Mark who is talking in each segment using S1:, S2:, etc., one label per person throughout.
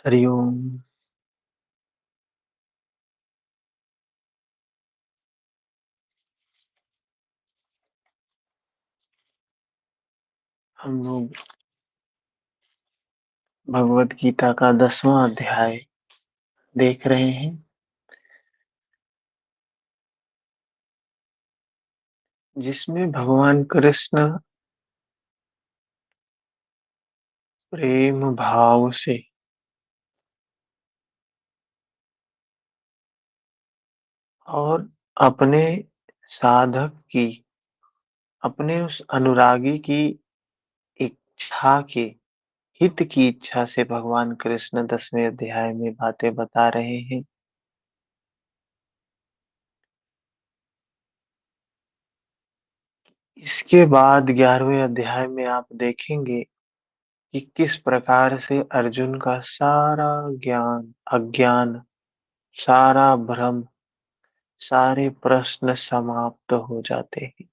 S1: हरिओम। हम लोग भगवत गीता का 10वां अध्याय देख रहे हैं, जिसमें भगवान कृष्ण प्रेम भाव से और अपने साधक की, अपने उस अनुरागी की इच्छा के हित की इच्छा से भगवान कृष्ण 10वें अध्याय में बातें बता रहे हैं। इसके बाद 11वें अध्याय में आप देखेंगे कि किस प्रकार से अर्जुन का सारा ज्ञान, अज्ञान, सारा भ्रम, सारे प्रश्न समाप्त हो जाते हैं।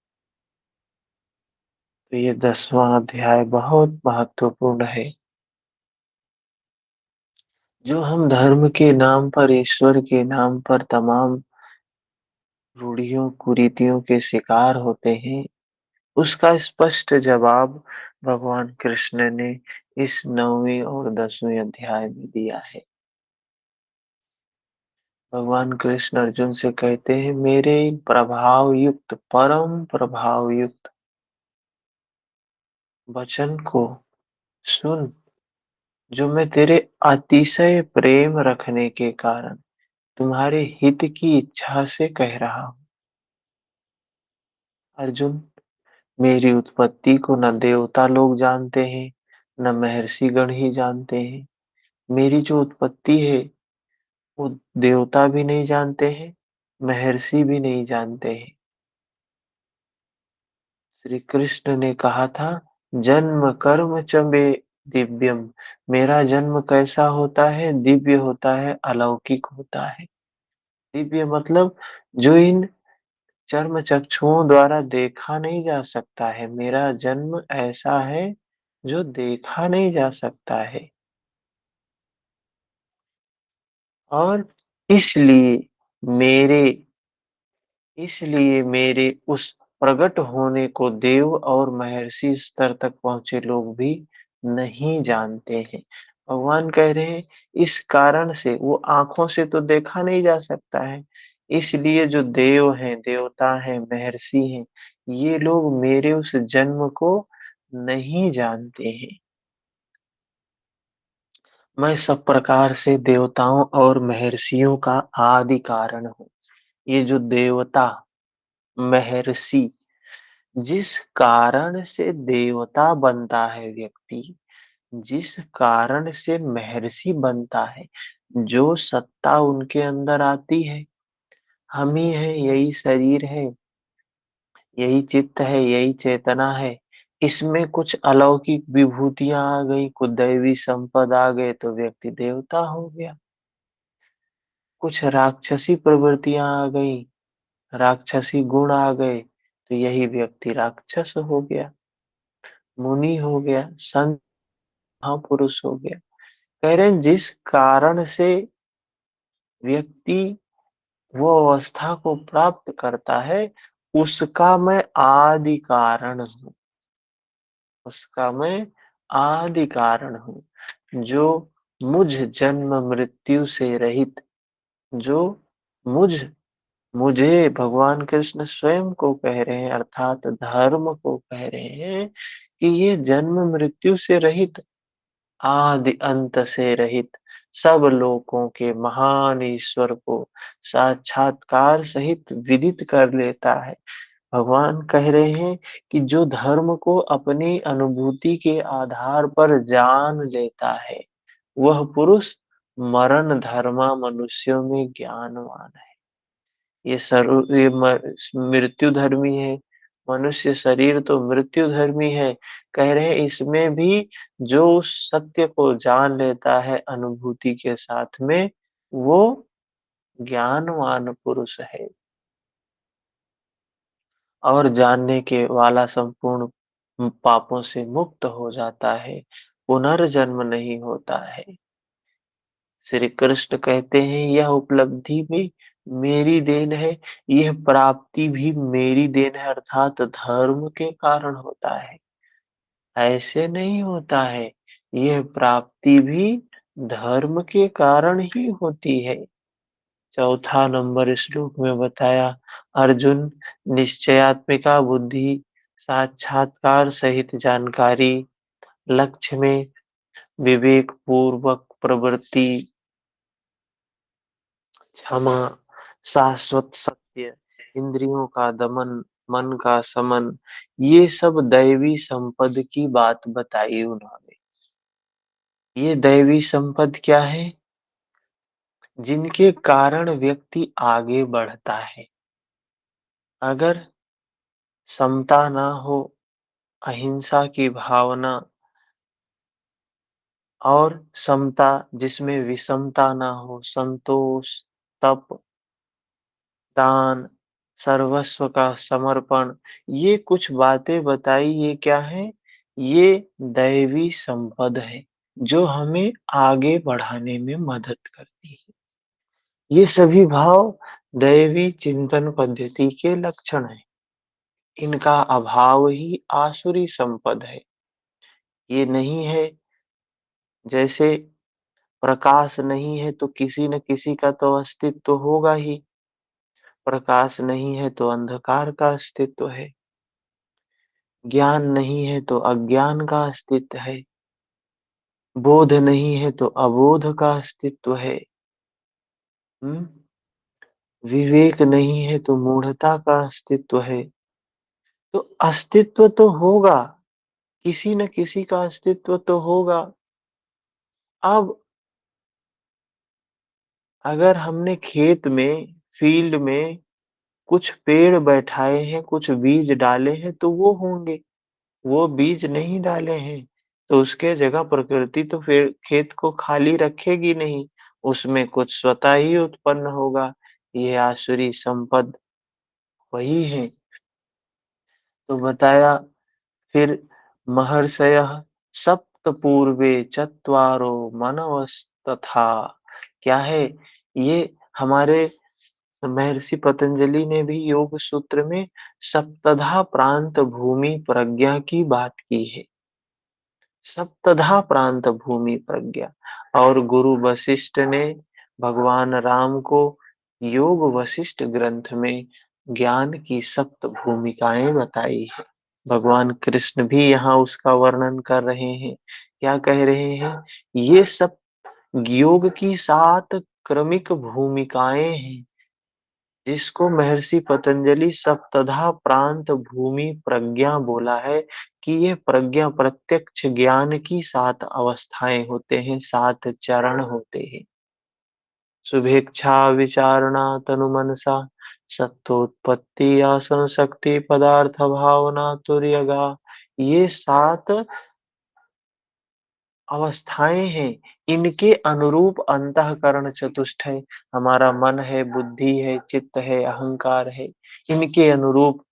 S1: तो ये 10वां अध्याय बहुत महत्वपूर्ण है। जो हम धर्म के नाम पर, ईश्वर के नाम पर तमाम रूढ़ियों कुरीतियों के शिकार होते हैं, उसका स्पष्ट जवाब भगवान कृष्ण ने इस 9वें और 10वें अध्याय में दिया है। भगवान कृष्ण अर्जुन से कहते हैं, मेरे प्रभाव युक्त, परम प्रभाव युक्त वचन को सुन, जो मैं तेरे अतिशय प्रेम रखने के कारण तुम्हारे हित की इच्छा से कह रहा हूँ। अर्जुन, मेरी उत्पत्ति को न देवता लोग जानते हैं, न महर्षि गण ही जानते हैं। मेरी जो उत्पत्ति है वो देवता भी नहीं जानते हैं, महर्षि भी नहीं जानते हैं। श्री कृष्ण ने कहा था, जन्म कर्म च मे दिव्यम। मेरा जन्म कैसा होता है? दिव्य होता है, अलौकिक होता है। दिव्य मतलब जो इन चर्म चक्षुओं द्वारा देखा नहीं जा सकता है। मेरा जन्म ऐसा है जो देखा नहीं जा सकता है। और इसलिए मेरे इसलिए मेरे उस प्रकट होने को देव और महर्षि स्तर तक पहुंचे लोग भी नहीं जानते हैं। भगवान कह रहे हैं, इस कारण से वो आंखों से तो देखा नहीं जा सकता है, इसलिए जो देव हैं, देवता हैं, महर्षि हैं, ये लोग मेरे उस जन्म को नहीं जानते हैं। मैं सब प्रकार से देवताओं और महर्षियों का आदि कारण हूँ। ये जो देवता, महर्षि, जिस कारण से देवता बनता है व्यक्ति, जिस कारण से महर्षि बनता है, जो सत्ता उनके अंदर आती है, हम ही है, यही शरीर है, यही चित्त है, यही चेतना है। इसमें कुछ अलौकिक विभूतियां आ गई, कुछ दैवी संपद आ गए तो व्यक्ति देवता हो गया। कुछ राक्षसी प्रवृत्तियां आ गई, राक्षसी गुण आ गए तो यही व्यक्ति राक्षस हो गया, मुनि हो गया, संत, महापुरुष हो गया। कह रहे हैं, जिस कारण से व्यक्ति वो अवस्था को प्राप्त करता है, उसका मैं आदि कारण हूँ। उसका मैं आदि कारण हूँ, जो मुझ जन्म मृत्यु से रहित, जो मुझ मुझे भगवान कृष्ण स्वयं को कह रहे हैं, अर्थात धर्म को कह रहे हैं कि ये जन्म मृत्यु से रहित, आदि अंत से रहित, सब लोकों के महान ईश्वर को साक्षात्कार सहित विदित कर लेता है। भगवान कह रहे हैं कि जो धर्म को अपनी अनुभूति के आधार पर जान लेता है, वह पुरुष मरण धर्मा मनुष्यों में ज्ञानवान है। ये मृत्यु धर्मी है, मनुष्य शरीर तो मृत्यु धर्मी है। कह रहे हैं, इसमें भी जो उस सत्य को जान लेता है अनुभूति के साथ में, वो ज्ञानवान पुरुष है और जानने के वाला संपूर्ण पापों से मुक्त हो जाता है, पुनर्जन्म नहीं होता है। श्री कृष्ण कहते हैं यह उपलब्धि भी मेरी देन है, यह प्राप्ति भी मेरी देन है अर्थात धर्म के कारण होता है। ऐसे नहीं होता है, यह प्राप्ति भी धर्म के कारण ही होती है। चौथा नंबर श्लोक में बताया अर्जुन निश्चयात्मिका बुद्धि, साक्षात्कार सहित जानकारी, लक्ष्य में विवेक पूर्वक प्रवृत्ति, क्षमा, शाश्वत सत्य, इंद्रियों का दमन, मन का समन, ये सब दैवी संपद की बात बताई उन्होंने। ये दैवी संपद क्या है? जिनके कारण व्यक्ति आगे बढ़ता है। अगर समता ना हो, अहिंसा की भावना और समता जिसमें विषमता ना हो, संतोष, तप, दान, सर्वस्व का समर्पण, ये कुछ बातें बताई, ये क्या है? ये दैवी संपद है, जो हमें आगे बढ़ाने में मदद करती है। ये सभी भाव दैवी चिंतन पद्धति के लक्षण हैं। इनका अभाव ही आसुरी संपद है। ये नहीं है, जैसे प्रकाश नहीं है तो किसी न किसी का तो अस्तित्व तो होगा ही। प्रकाश नहीं है तो अंधकार का अस्तित्व है। ज्ञान नहीं है तो अज्ञान का अस्तित्व है। बोध नहीं है तो अबोध का अस्तित्व है। हुँ? विवेक नहीं है तो मूढ़ता का अस्तित्व है। तो अस्तित्व तो होगा, किसी न किसी का अस्तित्व तो होगा। अब अगर हमने खेत में, फील्ड में कुछ पेड़ बैठाए हैं, कुछ बीज डाले हैं तो वो होंगे। वो बीज नहीं डाले हैं, तो उसके जगह प्रकृति तो फिर खेत को खाली रखेगी नहीं, उसमें कुछ स्वतः ही उत्पन्न होगा। ये आसुरी संपद वही है। तो बताया फिर महर्षयः सप्त पूर्वे चत्वारो मनवस्तथा, क्या है? ये हमारे महर्षि पतंजलि ने भी योग सूत्र में सप्तधा प्रांत भूमि प्रज्ञा की बात की है। सप्तधा प्रांत भूमि प्रज्ञा, और गुरु वशिष्ठ ने भगवान राम को योग वशिष्ठ ग्रंथ में ज्ञान की सप्त भूमिकाएं बताई है। भगवान कृष्ण भी यहाँ उसका वर्णन कर रहे हैं। क्या कह रहे हैं? ये सब योग की 7 क्रमिक भूमिकाएं हैं, जिसको महर्षि पतंजलि सप्तधा प्रांत भूमि प्रज्ञा बोला है कि ये प्रज्ञा प्रत्यक्ष ज्ञान की 7 अवस्थाएं होते हैं, 7 चरण होते हैं। शुभेच्छा विचारणा तनुमनसा, सत्वोत्पत्ति आसन शक्ति पदार्थ भावना तुर्यगा, ये 7 अवस्थाएँ हैं, इनके अनुरूप अंतःकरण चतुष्टय हमारा मन है, बुद्धि है, चित्त है, अहंकार है। इनके अनुरूप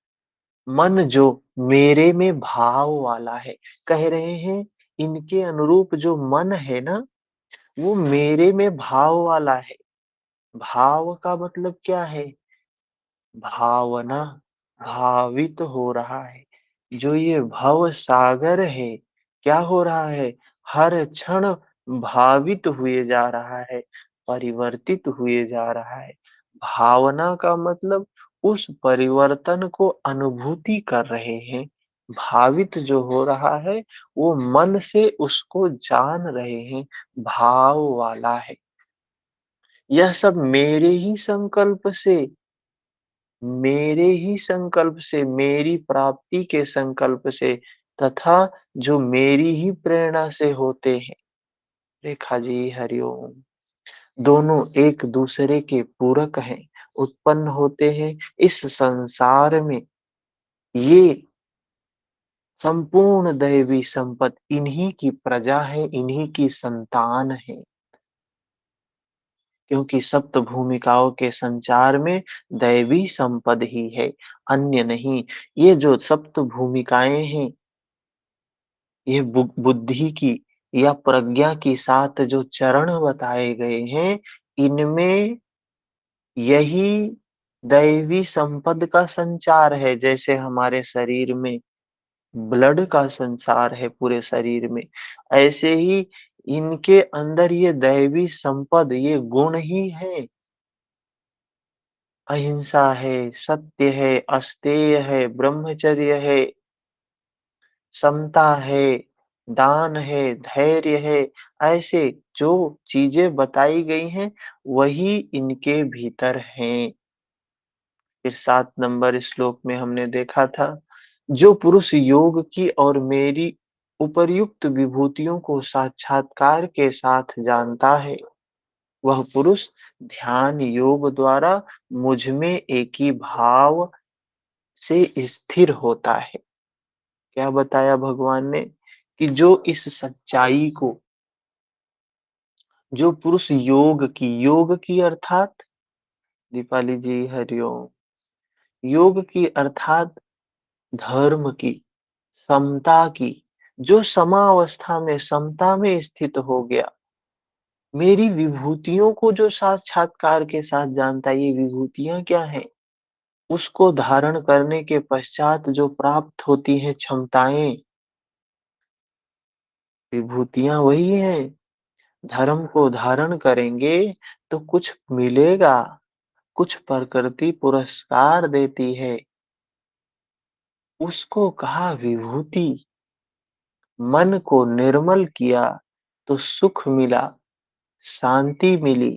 S1: मन जो मेरे में भाव वाला है, कह रहे हैं इनके अनुरूप जो मन है ना, वो मेरे में भाव वाला है। भाव का मतलब क्या है? भावना, भावित हो रहा है। जो ये भव सागर है, क्या हो रहा है? हर क्षण भावित हुए जा रहा है, परिवर्तित हुए जा रहा है। भावना का मतलब उस परिवर्तन को अनुभूति कर रहे हैं। भावित जो हो रहा है, वो मन से उसको जान रहे हैं, भाव वाला है। यह सब मेरे ही संकल्प से, मेरी प्राप्ति के संकल्प से तथा जो मेरी ही प्रेरणा से होते हैं। रेखा जी हरिओम। दोनों एक दूसरे के पूरक हैं, उत्पन्न होते हैं इस संसार में। ये संपूर्ण दैवी संपत्ति इन्हीं की प्रजा है, इन्हीं की संतान है। क्योंकि सप्त भूमिकाओं के संचार में दैवी संपद ही है, अन्य नहीं। ये जो सप्त भूमिकाएँ हैं, ये बुद्धि की, या प्रज्ञा के साथ जो चरण बताए गए हैं, इनमें यही दैवी संपद का संचार है। जैसे हमारे शरीर में ब्लड का संचार है पूरे शरीर में, ऐसे ही इनके अंदर ये दैवी संपद, ये गुण ही है। अहिंसा है, सत्य है, अस्तेय है, ब्रह्मचर्य है, समता है, दान है, धैर्य है। ऐसे जो चीजें बताई गई हैं, वही इनके भीतर हैं। फिर 7 नंबर श्लोक में हमने देखा था, जो पुरुष योग की और मेरी उपर्युक्त विभूतियों को साक्षात्कार के साथ जानता है, वह पुरुष ध्यान योग द्वारा मुझ में एक ही भाव से स्थिर होता है। क्या बताया भगवान ने? कि जो इस सच्चाई को, जो पुरुष योग की अर्थात, दीपाली जी हरिओम, योग की अर्थात धर्म की, समता की, जो समावस्था में, समता में स्थित हो गया, मेरी विभूतियों को जो साक्षात्कार के साथ जानता है, ये विभूतियां क्या है, उसको धारण करने के पश्चात जो प्राप्त होती हैं क्षमताएं, विभूतियां वही हैं। धर्म को धारण करेंगे तो कुछ मिलेगा, कुछ प्रकृति पुरस्कार देती है, उसको कहा विभूति। मन को निर्मल किया तो सुख मिला, शांति मिली।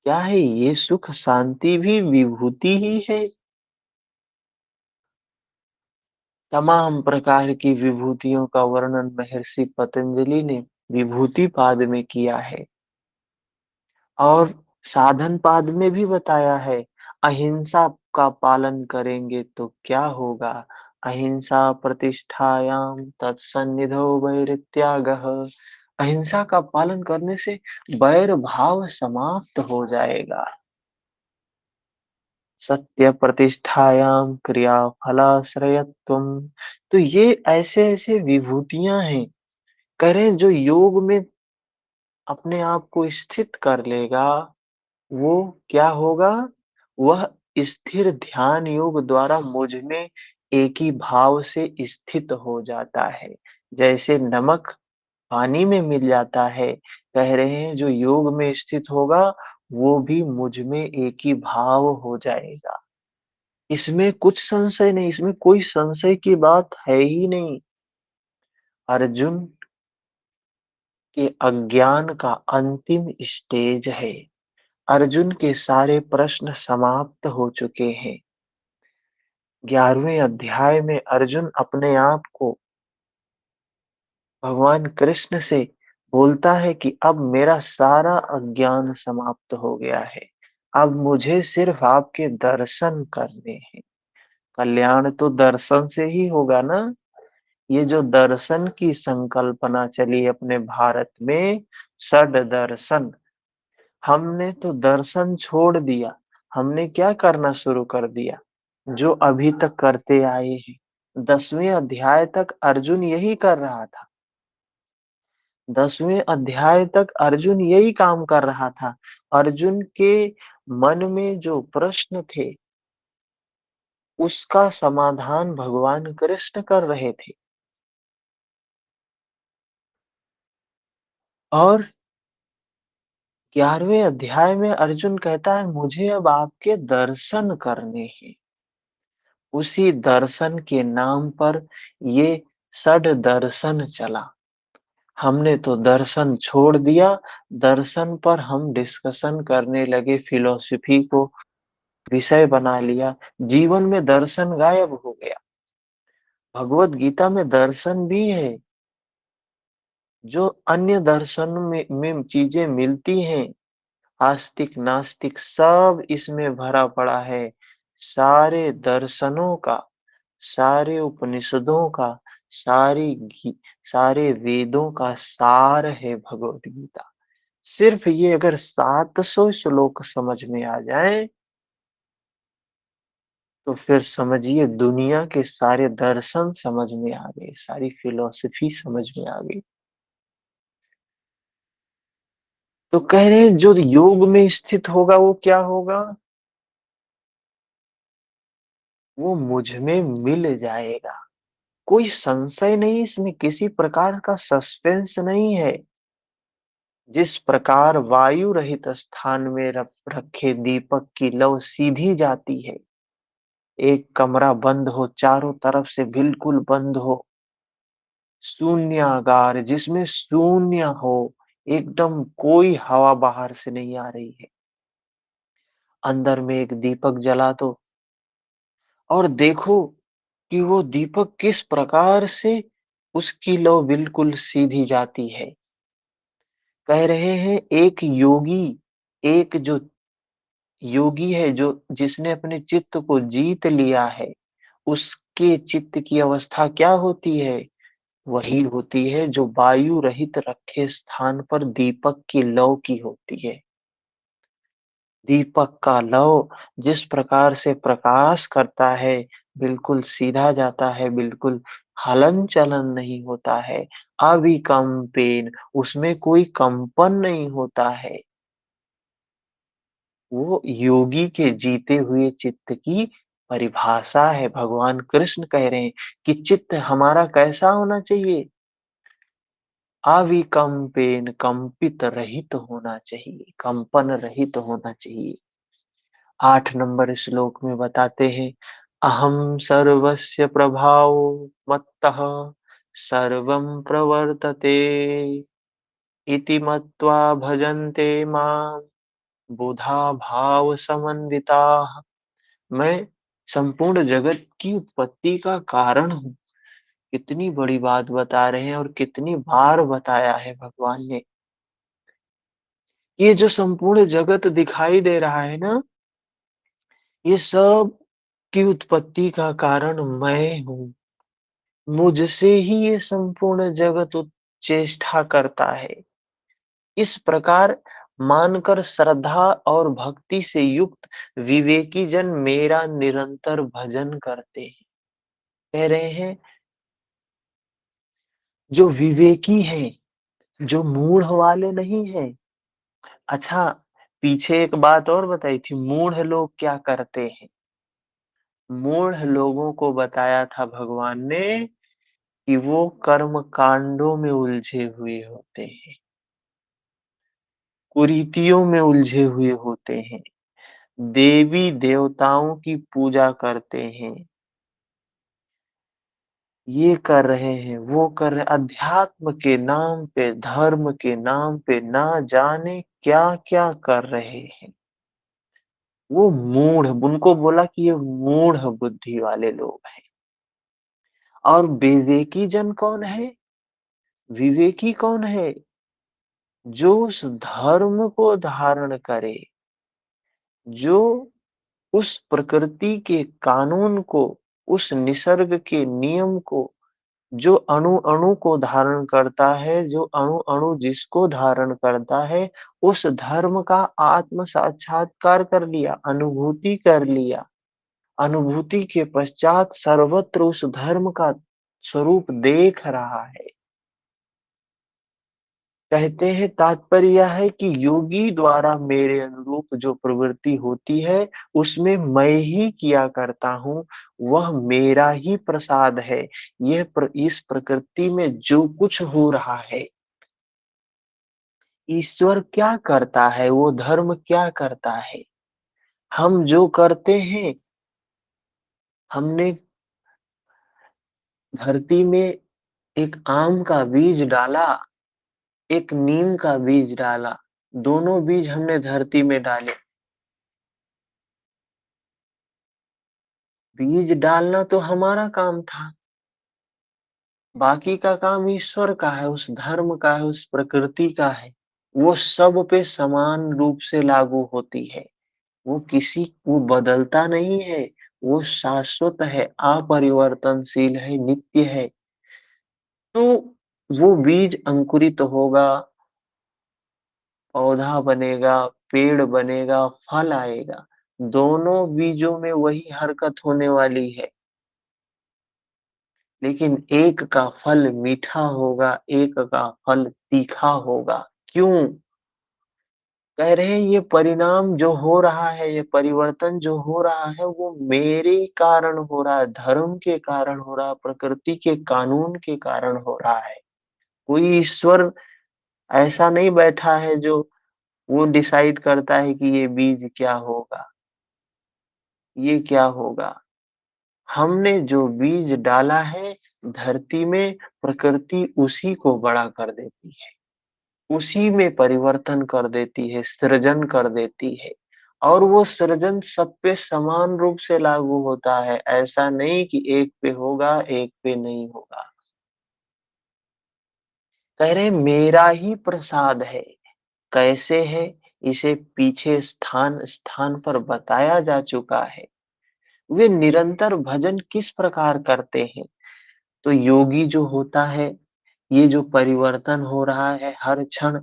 S1: क्या है ये सुख शांति? भी विभूति ही है। तमाम प्रकार की विभूतियों का वर्णन महर्षि पतंजलि ने विभूति पाद में किया है, और साधन पाद में भी बताया है। अहिंसा का पालन करेंगे तो क्या होगा? अहिंसा प्रतिष्ठायाम तत्सन्निधौ वैरित्यागः। अहिंसा का पालन करने से वैर भाव समाप्त हो जाएगा। सत्य प्रतिष्ठायाम क्रिया फलाश्रयत्वम। तो ये ऐसे ऐसे विभूतियां हैं, करें जो योग में अपने आप को स्थित कर लेगा, वो क्या होगा? वह स्थिर ध्यान योग द्वारा मुझ में एक ही भाव से स्थित हो जाता है। जैसे नमक पानी में मिल जाता है, कह रहे हैं जो योग में स्थित होगा, वो भी मुझ में एक ही भाव हो जाएगा। इसमें कुछ संशय नहीं, इसमें कोई संशय की बात है ही नहीं। अर्जुन के अज्ञान का अंतिम स्टेज है। अर्जुन के सारे प्रश्न समाप्त हो चुके हैं। 11वें अध्याय में अर्जुन अपने आप को भगवान कृष्ण से बोलता है कि अब मेरा सारा अज्ञान समाप्त हो गया है। अब मुझे सिर्फ आपके दर्शन करने हैं। कल्याण तो दर्शन से ही होगा ना। ये जो दर्शन की संकल्पना चली अपने भारत में, षड दर्शन, हमने तो दर्शन छोड़ दिया। हमने क्या करना शुरू कर दिया? जो अभी तक करते आए हैं। 10वें अध्याय तक अर्जुन यही कर रहा था। 10वें अध्याय तक अर्जुन यही काम कर रहा था। अर्जुन के मन में जो प्रश्न थे, उसका समाधान भगवान कृष्ण कर रहे थे। और 11वें अध्याय में अर्जुन कहता है मुझे अब आपके दर्शन करने हैं। उसी दर्शन के नाम पर ये षड दर्शन चला। हमने तो दर्शन छोड़ दिया, दर्शन पर हम डिस्कशन करने लगे, फिलॉसफी को विषय बना लिया, जीवन में दर्शन गायब हो गया। भगवत गीता में दर्शन भी है, जो अन्य दर्शन में चीजें मिलती हैं, आस्तिक नास्तिक सब इसमें भरा पड़ा है। सारे दर्शनों का, सारे उपनिषदों का, सारे वेदों का सार है भगवत गीता। सिर्फ ये अगर 700 श्लोक समझ में आ जाए, तो फिर समझिए दुनिया के सारे दर्शन समझ में आ गए, सारी फिलॉसफी समझ में आ गई। तो कह रहे हैं जो योग में स्थित होगा वो क्या होगा? वो मुझ में मिल जाएगा। कोई संशय नहीं, इसमें किसी प्रकार का सस्पेंस नहीं है। जिस प्रकार वायु रहित स्थान में रखे दीपक की लौ सीधी जाती है, एक कमरा बंद हो, चारों तरफ से बिल्कुल बंद हो, शून्यागार जिसमें शून्य हो, एकदम कोई हवा बाहर से नहीं आ रही है, अंदर में एक दीपक जला दो और देखो कि वो दीपक किस प्रकार से उसकी लौ बिल्कुल सीधी जाती है। कह रहे हैं एक योगी, एक जो योगी है, जो जिसने अपने चित्त को जीत लिया है, उसके चित्त की अवस्था क्या होती है? वही होती है जो वायु रहित रखे स्थान पर दीपक की लौ की होती है। दीपक का लौ जिस प्रकार से प्रकाश करता है, बिल्कुल सीधा जाता है, बिल्कुल हलन-चलन नहीं होता है, अविकम्पेन, उसमें कोई कंपन नहीं होता है। वो योगी के जीते हुए चित्त की परिभाषा है। भगवान कृष्ण कह रहे हैं कि चित्त हमारा कैसा होना चाहिए? अविकम्पेन, कंपित रहित होना चाहिए, कंपन रहित होना चाहिए। 8 नंबर श्लोक में बताते हैं, अहम सर्वस्य प्रभावो मत्तः सर्वं प्रवर्तते इति मत्वा भजन्ते मां बुधा भाव समन्विताः। मैं संपूर्ण जगत की उत्पत्ति का कारण हूँ। कितनी बड़ी बात बता रहे हैं और कितनी बार बताया है भगवान ने। ये जो संपूर्ण जगत दिखाई दे रहा है ना, ये सब की उत्पत्ति का कारण मैं हूँ। मुझसे ही ये संपूर्ण जगत चेष्टा करता है। इस प्रकार मानकर श्रद्धा और भक्ति से युक्त विवेकी जन मेरा निरंतर भजन करते हैं। कह रहे हैं जो विवेकी हैं, जो मूढ़ वाले नहीं हैं। अच्छा, पीछे एक बात और बताई थी, मूढ़ लोग क्या करते हैं? मूढ़ लोगों को बताया था भगवान ने कि वो कर्म कांडों में उलझे हुए होते हैं, कुरीतियों में उलझे हुए होते हैं, देवी देवताओं की पूजा करते हैं, ये कर रहे हैं, वो कर रहे, अध्यात्म के नाम पे, धर्म के नाम पे ना जाने क्या-क्या कर रहे हैं। वो मूढ़, उनको बोला कि ये मूढ़ बुद्धि वाले लोग हैं। और विवेकी जन कौन है? विवेकी कौन है? जो उस धर्म को धारण करे, जो उस प्रकृति के कानून को, उस निसर्ग के नियम को, जो अणु-अणु को धारण करता है, जो अणु-अणु जिसको धारण करता है, उस धर्म का आत्म साक्षात्कार कर लिया, अनुभूति कर लिया। अनुभूति के पश्चात सर्वत्र उस धर्म का स्वरूप देख रहा है। कहते हैं तात्पर्य यह है कि योगी द्वारा मेरे अनुरूप जो प्रवृत्ति होती है, उसमें मैं ही किया करता हूँ, वह मेरा ही प्रसाद है। इस प्रकृति में जो कुछ हो रहा है, ईश्वर क्या करता है, वो धर्म क्या करता है? हम जो करते हैं, हमने धरती में एक आम का बीज डाला, एक नीम का बीज डाला, दोनों बीज हमने धरती में डाले। बीज डालना तो हमारा काम था, बाकी का काम ईश्वर का है, उस धर्म का है, उस प्रकृति का है। वो सब पे समान रूप से लागू होती है। वो बदलता नहीं है, वो शाश्वत है, अपरिवर्तनशील है, नित्य है। तो वो बीज अंकुरित होगा, पौधा बनेगा, पेड़ बनेगा, फल आएगा। दोनों बीजों में वही हरकत होने वाली है। लेकिन एक का फल मीठा होगा, एक का फल तीखा होगा। क्यों? कह रहे हैं ये परिणाम जो हो रहा है, ये परिवर्तन जो हो रहा है वो मेरे कारण हो रहा है, धर्म के कारण हो रहा है, प्रकृति के कानून के कारण हो रहा है। कोई ईश्वर ऐसा नहीं बैठा है जो वो डिसाइड करता है कि ये बीज क्या होगा, ये क्या होगा। हमने जो बीज डाला है धरती में, प्रकृति उसी को बड़ा कर देती है। उसी में परिवर्तन कर देती है, सृजन कर देती है और वो सृजन सब पे समान रूप से लागू होता है। ऐसा नहीं कि एक पे होगा, एक पे नहीं होगा। कह रहे मेरा ही प्रसाद है। कैसे है? इसे पीछे स्थान पर बताया जा चुका है। वे निरंतर भजन किस प्रकार करते हैं? तो योगी जो होता है, ये जो परिवर्तन हो रहा है हर क्षण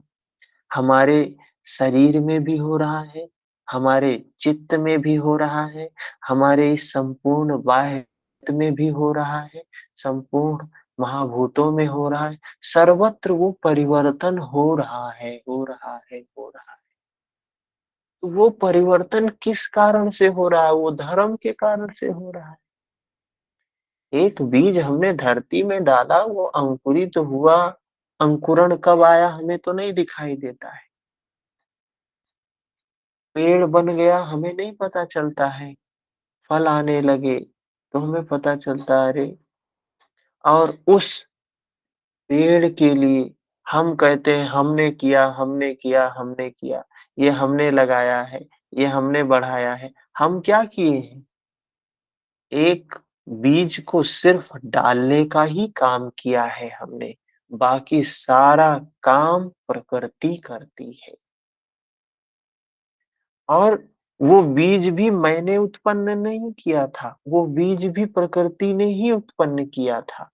S1: हमारे शरीर में भी हो रहा है, हमारे चित्त में भी हो रहा है, हमारे इस संपूर्ण बाह्य में भी हो रहा है, संपूर्ण महाभूतों में हो रहा है, सर्वत्र वो परिवर्तन हो रहा है, हो रहा है, हो रहा है। तो वो परिवर्तन किस कारण से हो रहा है? वो धर्म के कारण से हो रहा है। एक बीज हमने धरती में डाला, वो अंकुरित हुआ, अंकुरण कब आया हमें तो नहीं दिखाई देता है। पेड़ बन गया हमें नहीं पता चलता है, फल आने लगे तो हमें पता चलता है अरे! और उस पेड़ के लिए हम कहते हैं हमने किया, हमने किया, हमने किया, ये हमने लगाया है, ये हमने बढ़ाया है। हम क्या किए हैं? एक बीज को सिर्फ डालने का ही काम किया है हमने, बाकी सारा काम प्रकृति करती है। और वो बीज भी मैंने उत्पन्न नहीं किया था, वो बीज भी प्रकृति ने ही उत्पन्न किया था।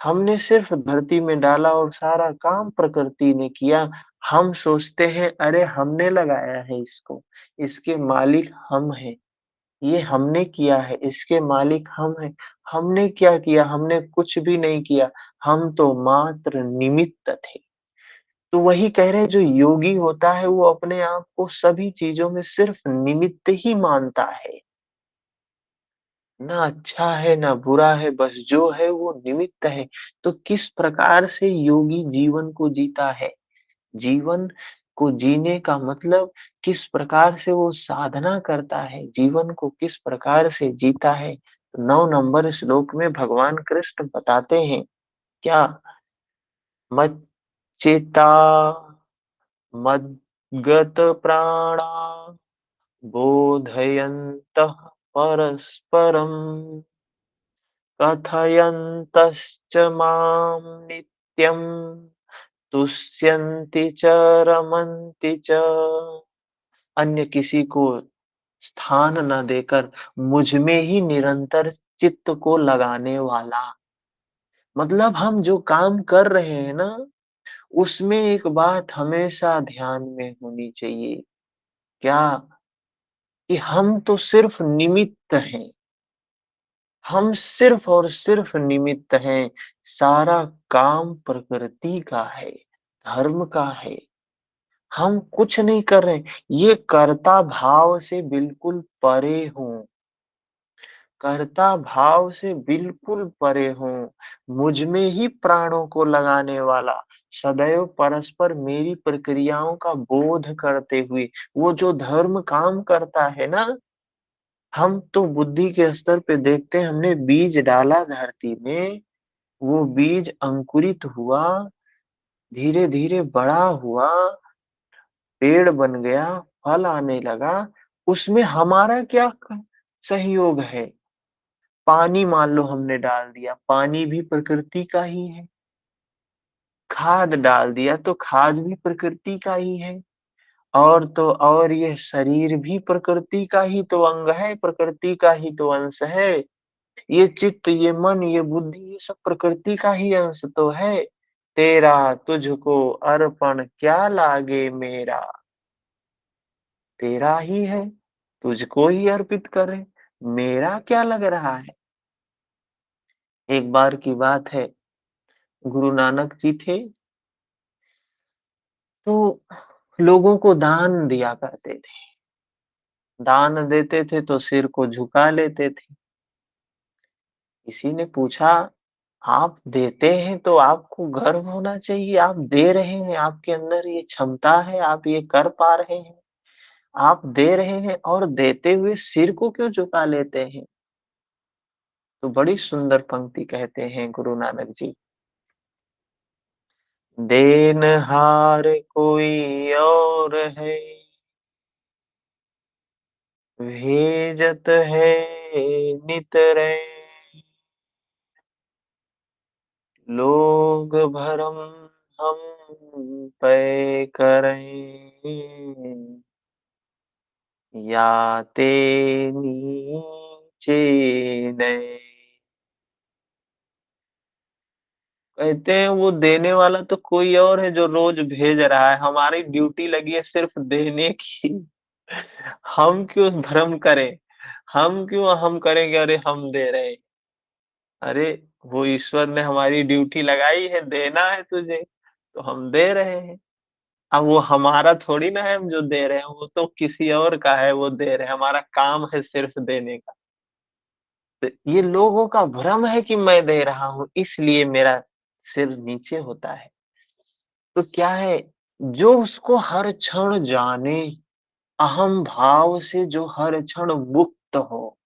S1: हमने सिर्फ धरती में डाला और सारा काम प्रकृति ने किया। हम सोचते हैं अरे हमने लगाया है इसको, इसके मालिक हम हैं, ये हमने किया है, इसके मालिक हम हैं। हमने क्या किया? हमने कुछ भी नहीं किया, हम तो मात्र निमित्त थे। तो वही कह रहे हैं जो योगी होता है वो अपने आप को सभी चीज़ों में सिर्फ निमित्त ही मानता है। ना अच्छा है, ना बुरा है, बस जो है वो निमित्त है। तो किस प्रकार से योगी जीवन को जीता है? जीवन को जीने का मतलब किस प्रकार से वो साधना करता है, जीवन को किस प्रकार से जीता है? तो 9 नंबर श्लोक में भगवान कृष्ण बताते हैं क्या? मच्चित्ता मद्गतप्राणा बोधयन्तः परस्परम् कथयन्तश्च मां नित्यं तुष्यन्ति च रमन्ति च। अन्य किसी को स्थान न देकर मुझ में ही निरंतर चित्त को लगाने वाला। मतलब हम जो काम कर रहे हैं ना, उसमें एक बात हमेशा ध्यान में होनी चाहिए। क्या? कि हम तो सिर्फ निमित्त हैं। हम सिर्फ और सिर्फ निमित्त हैं। सारा काम प्रकृति का है, धर्म का है। हम कुछ नहीं कर रहे। ये कर्ता भाव से बिल्कुल परे हूँ। कर्ता भाव से बिल्कुल परे हूँ। मुझ में ही प्राणों को लगाने वाला, सदैव परस्पर मेरी प्रक्रियाओं का बोध करते हुए, वो जो धर्म काम करता है ना, हम तो बुद्धि के स्तर पे देखते हैं हमने बीज डाला धरती में, वो बीज अंकुरित हुआ, धीरे-धीरे बड़ा हुआ, पेड़ बन गया, फल आने लगा, उसमें हमारा क्या सहयोग है? पानी मान लो हमने डाल दिया, पानी भी प्रकृति का ही है। खाद डाल दिया तो खाद भी प्रकृति का ही है। और तो और ये शरीर भी प्रकृति का ही तो अंग है, प्रकृति का ही तो अंश है। ये चित्त, ये मन, ये बुद्धि, ये सब प्रकृति का ही अंश तो है। तेरा तुझको अर्पण क्या लागे मेरा, तेरा ही है, तुझको ही अर्पित करें, मेरा क्या लग रहा है? एक बार की बात है, गुरु नानक जी थे, तो लोगों को दान दिया करते थे। दान देते थे तो सिर को झुका लेते थे। किसी ने पूछा, आप देते हैं तो आपको गर्व होना चाहिए, आप दे रहे हैं, आपके अंदर ये क्षमता है, आप ये कर पा रहे हैं। आप दे रहे हैं और देते हुए सिर को क्यों झुका लेते हैं? तो बड़ी सुंदर पंक्ति कहते हैं गुरु नानक जी, देनहार कोई और है, भेजत है नित रैन। लोग भरम हम पे करें, या ते नीचे नए। कहते हैं वो देने वाला तो कोई और है जो रोज भेज रहा है, हमारी ड्यूटी लगी है सिर्फ देने की। हम क्यों भ्रम करें? हम क्यों हम करें कि अरे हम दे रहे हैं। अरे वो ईश्वर ने हमारी ड्यूटी लगाई है, देना है तुझे, तो हम दे रहे हैं। अब वो हमारा थोड़ी ना है हम जो दे रहे हैं, वो तो किसी और का है वो दे रहे हैं, हमारा काम है सिर्फ देने का। तो ये लोगों का भ्रम है कि मैं दे रहा हूँ, इसलिए मेरा सिर नीचे होता है। तो क्या है, जो उसको हर क्षण जाने, अहम भाव से जो हर क्षण मुक्त हो,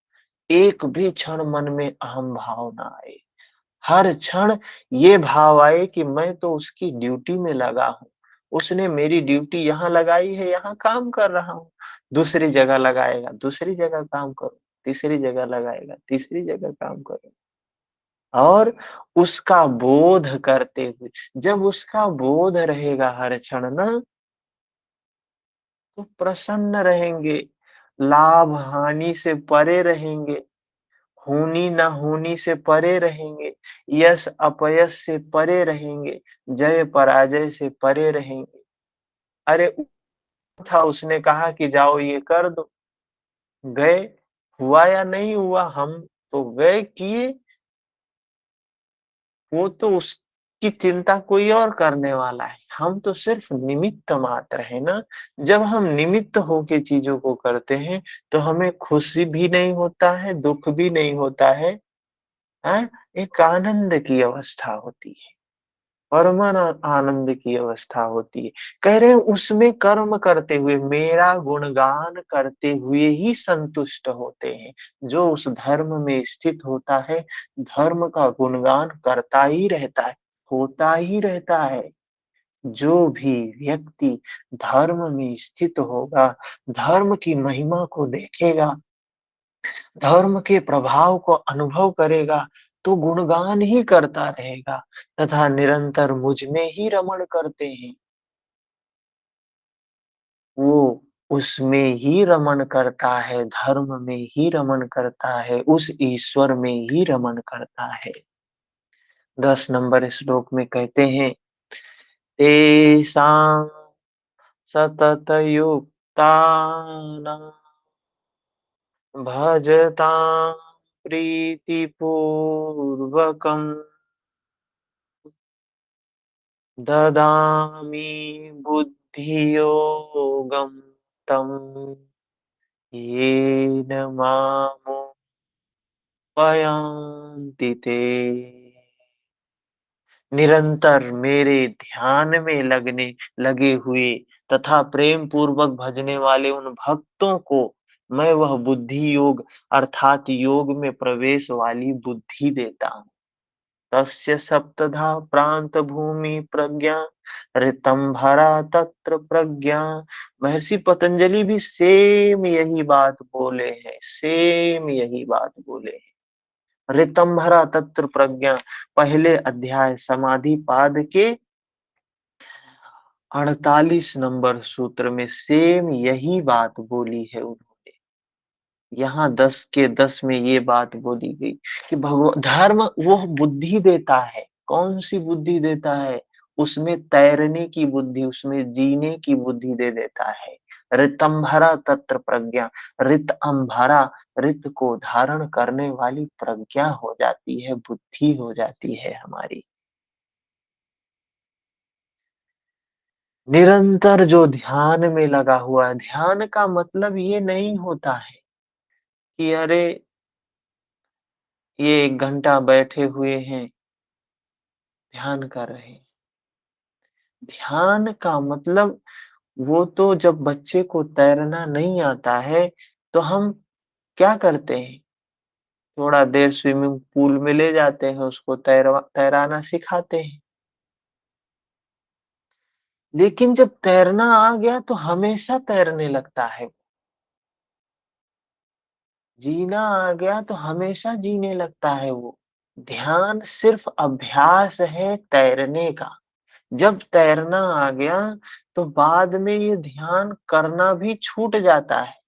S1: एक भी क्षण मन में अहम भाव ना आए। हर क्षण ये भाव आए कि मैं तो उसकी ड्यूटी में लगा हूँ। उसने मेरी ड्यूटी यहाँ लगाई है, यहाँ काम कर रहा हूँ। दूसरी जगह लगाएगा, दूसरी जगह काम करूँ, तीसरी जगह लगाएगा, तीसरी जगह काम करूँ। और उसका बोध करते हुए, जब उसका बोध रहेगा हर क्षण ना, तो प्रसन्न रहेंगे, लाभ हानि से परे रहेंगे, होनी ना होनी से परे रहेंगे, यश अपयश से परे रहेंगे, जय पराजय से परे रहेंगे। अरे था उसने कहा कि जाओ ये कर दो, गए, हुआ या नहीं हुआ हम तो गए किए, वो तो उसकी चिंता कोई और करने वाला है। हम तो सिर्फ निमित्त मात्र है ना। जब हम निमित्त होके चीज़ों को करते हैं, तो हमें खुशी भी नहीं होता है, दुःख भी नहीं होता है, हैं? एक आनंद की अवस्था होती है, परमाना आनंद की अवस्था होती है। कह रहे हैं उसमें कर्म करते हुए, मेरा गुणगान करते हुए ही संतुष्ट होते हैं। जो उस धर्म में स्थित होता है, धर्म का गुणगान करता ही रहता है, होता ही रहता है। जो भी व्यक्ति धर्म में स्थित होगा, धर्म की महिमा को देखेगा, धर्म के प्रभाव को अनुभव करेगा, तो गुणगान ही करता रहेगा तथा निरंतर मुझ में ही रमण करते हैं। वो उसमें ही रमण करता है, धर्म में ही रमण करता है, उस ईश्वर में ही रमण करता है। 10 नंबर श्लोक में कहते हैं, तेषां सततयुक्तानां भजतां प्रीतिपूर्वकम् ददामि बुद्धियोगं तं येन मामुपयान्ति ते। निरंतर मेरे ध्यान में लगे हुए तथा प्रेम पूर्वक भजने वाले उन भक्तों को मैं वह बुद्धि योग अर्थात योग में प्रवेश वाली बुद्धि देता हूँ। तस्य सप्तधा प्रांत भूमि प्रज्ञा ऋतंभरा तत्र प्रज्ञा। महर्षि पतंजलि भी सेम यही बात बोले हैं, सेम यही बात बोले हैं। ऋतंभरा तत्र प्रज्ञा, पहले अध्याय समाधि पाद के 48 नंबर सूत्र में सेम यही बात बोली है उन्होंने। यहाँ 10 के 10 में ये बात बोली गई कि भगव धर्म वो बुद्धि देता है। कौन-सी बुद्धि देता है? उसमें तैरने की बुद्धि, उसमें जीने की बुद्धि दे देता है। ऋतंभरा तत्र प्रज्ञा, ऋतअंभरा, ऋत को धारण करने वाली प्रज्ञा हो जाती है, बुद्धि हो जाती है हमारी। निरंतर जो ध्यान में लगा हुआ है, ध्यान का मतलब ये नहीं होता है कि अरे ये 1 घंटा बैठे हुए हैं, ध्यान कर रहे हैं। ध्यान का मतलब वो तो जब बच्चे को तैरना नहीं आता है, तो हम क्या करते हैं? थोड़ा देर स्विमिंग पूल में ले जाते हैं, उसको तैराना सिखाते हैं। लेकिन जब तैरना आ गया तो हमेशा तैरने लगता है। जीना आ गया तो हमेशा जीने लगता है वो। ध्यान सिर्फ अभ्यास है तैरने का। जब तैरना आ गया तो बाद में ये ध्यान करना भी छूट जाता है।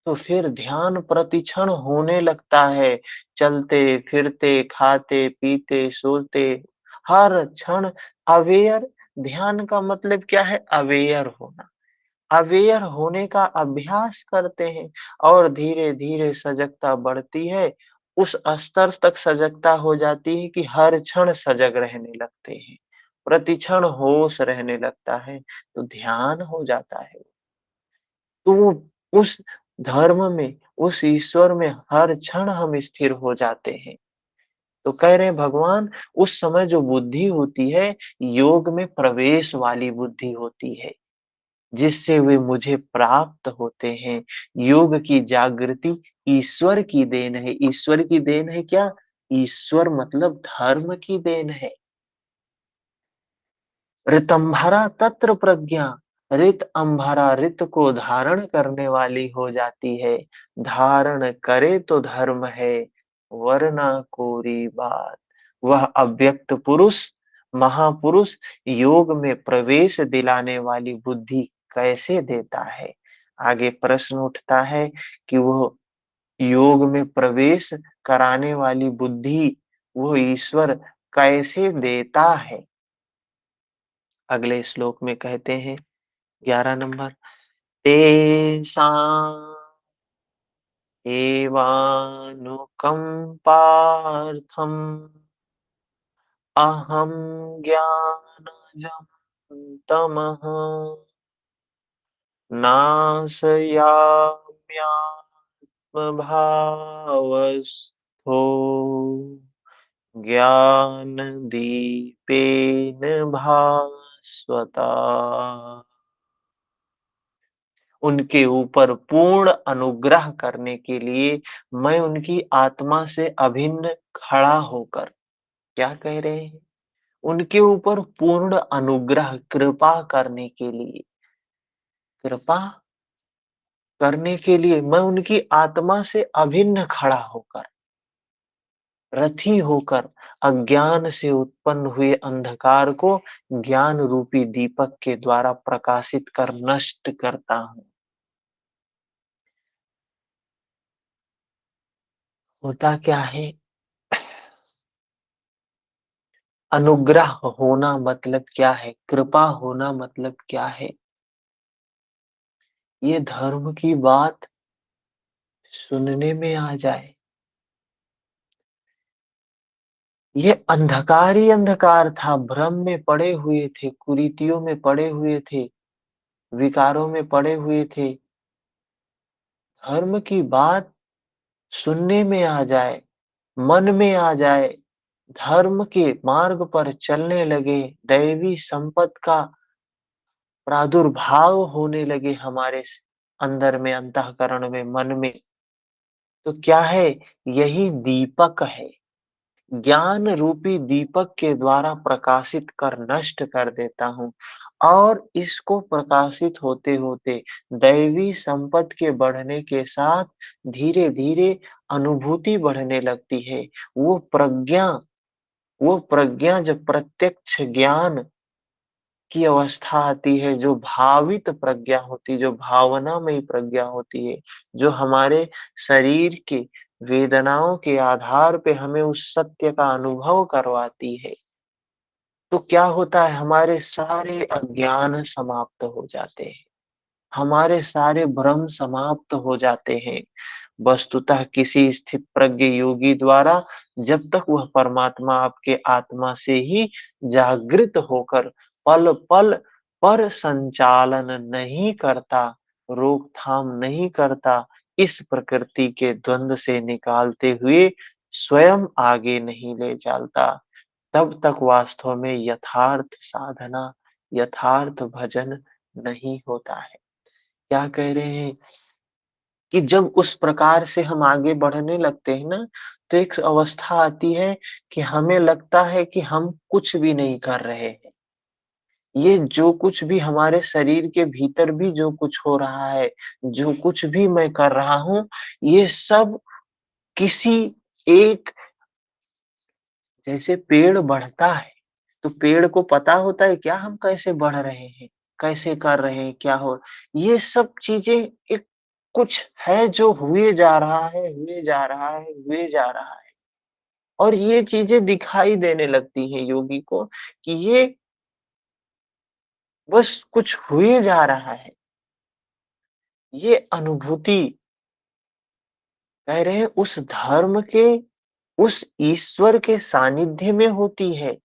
S1: तो फिर ध्यान प्रतिक्षण होने लगता है। चलते, फिरते, खाते, पीते, सोते, हर क्षण अवेयर। ध्यान का मतलब क्या है? अवेयर होना। अवेयर होने का अभ्यास करते हैं और धीरे-धीरे सजगता बढ़ती है। उस स्तर तक सजगता हो जाती है कि हर क्षण सजग रहने लगते हैं। प्रतिक्षण होश रहने लगता है, तो ध्यान हो जाता है। तो वो उस धर्म में, उस ईश्वर में हर क्षण हम स्थिर हो जाते हैं। तो कह रहे हैं भगवान उस समय जो बुद्धि होती है, योग में प्रवेश वाली बुद्धि होती है। जिससे वे मुझे प्राप्त होते हैं। योग की जागृति ईश्वर की देन है। ईश्वर की देन है क्या? ईश्वर मतलब धर्म की देन है। ऋतंभरा तत्र प्रज्ञा। ऋत अंभरा ऋत को धारण करने वाली हो जाती है। धारण करे तो धर्म है, वरना कोरी बात। वह अव्यक्त पुरुष, महापुरुष योग में प्रवेश दिलाने वाली बुद्धि कैसे देता है? आगे प्रश्न उठता है कि वो योग में प्रवेश कराने वाली बुद्धि वो ईश्वर कैसे देता है? अगले श्लोक में कहते हैं 11 नंबर, तेषाम् एवानुकम्पार्थम् अहं ज्ञानजं तमः नाशयाम्यात्मभावस्थो ज्ञानदीपेन भास्वता। उनके ऊपर पूर्ण अनुग्रह करने के लिए मैं उनकी आत्मा से अभिन्न खड़ा होकर क्या कह रहे हैं? उनके ऊपर पूर्ण अनुग्रह कृपा करने के लिए, कृपा करने के लिए मैं उनकी आत्मा से अभिन्न खड़ा होकर, रथी होकर अज्ञान से उत्पन्न हुए अंधकार को ज्ञान रूपी दीपक के द्वारा प्रकाशित कर नष्ट करता हूँ। होता क्या है? अनुग्रह होना मतलब क्या है? कृपा होना मतलब क्या है? ये धर्म की बात सुनने में आ जाए। ये अंधकार ही अंधकार था, भ्रम में पड़े हुए थे, कुरीतियों में पड़े हुए थे, विकारों में पड़े हुए थे। धर्म की बात सुनने में आ जाए, मन में आ जाए, धर्म के मार्ग पर चलने लगे, दैवी संपत का प्रादुर्भाव होने लगे हमारे अंदर में, अंतःकरण में, मन में। तो क्या है? यही दीपक है। ज्ञान रूपी दीपक के द्वारा प्रकाशित कर नष्ट कर देता हूँ और इसको प्रकाशित होते होते दैवी संपत के बढ़ने के साथ धीरे धीरे अनुभूति बढ़ने लगती है। वो प्रज्ञा वो प्रज्ञा जब प्रत्यक्ष ज्ञान की अवस्था आती है, जो भावित प्रज्ञा होती है, जो भावनामयी प्रज्ञा होती है, जो हमारे शरीर के वेदनाओं के आधार पे हमें उस सत्य का अनुभव करवाती है। तो क्या होता है? हमारे सारे अज्ञान समाप्त हो जाते हैं, हमारे सारे भ्रम समाप्त हो जाते हैं। वस्तुतः किसी स्थित प्रज्ञ योगी द्वारा जब तक वह परमात्मा आपके आत्मा से ही जागृत होकर पल पल पर संचालन नहीं करता, रोकथाम नहीं करता, इस प्रकृति के द्वंद से निकालते हुए स्वयं आगे नहीं ले चलता, तब तक वास्तव में यथार्थ साधना, यथार्थ भजन नहीं होता है। क्या कह रहे हैं कि जब उस प्रकार से हम आगे बढ़ने लगते हैं ना, तो एक अवस्था आती है कि हमें लगता है कि हम कुछ भी नहीं कर रहे हैं। ये जो कुछ भी हमारे शरीर के भीतर भी जो कुछ हो रहा है, जो कुछ भी मैं कर रहा हूँ, ये सब किसी एक जैसे पेड़ बढ़ता है, तो पेड़ को पता होता है क्या हम कैसे बढ़ रहे हैं, कैसे कर रहे हैं, क्या हो ये सब चीज़ें एक कुछ है जो हुए जा रहा है, हुए जा रहा है, हुए जा रहा है। और ये चीज़ें दिखाई देने लगती हैं योगी को कि ये बस कुछ हुए जा रहा है। ये अनुभूति कह रहे हैं उस धर्म के, उस ईश्वर के सानिध्य में होती है।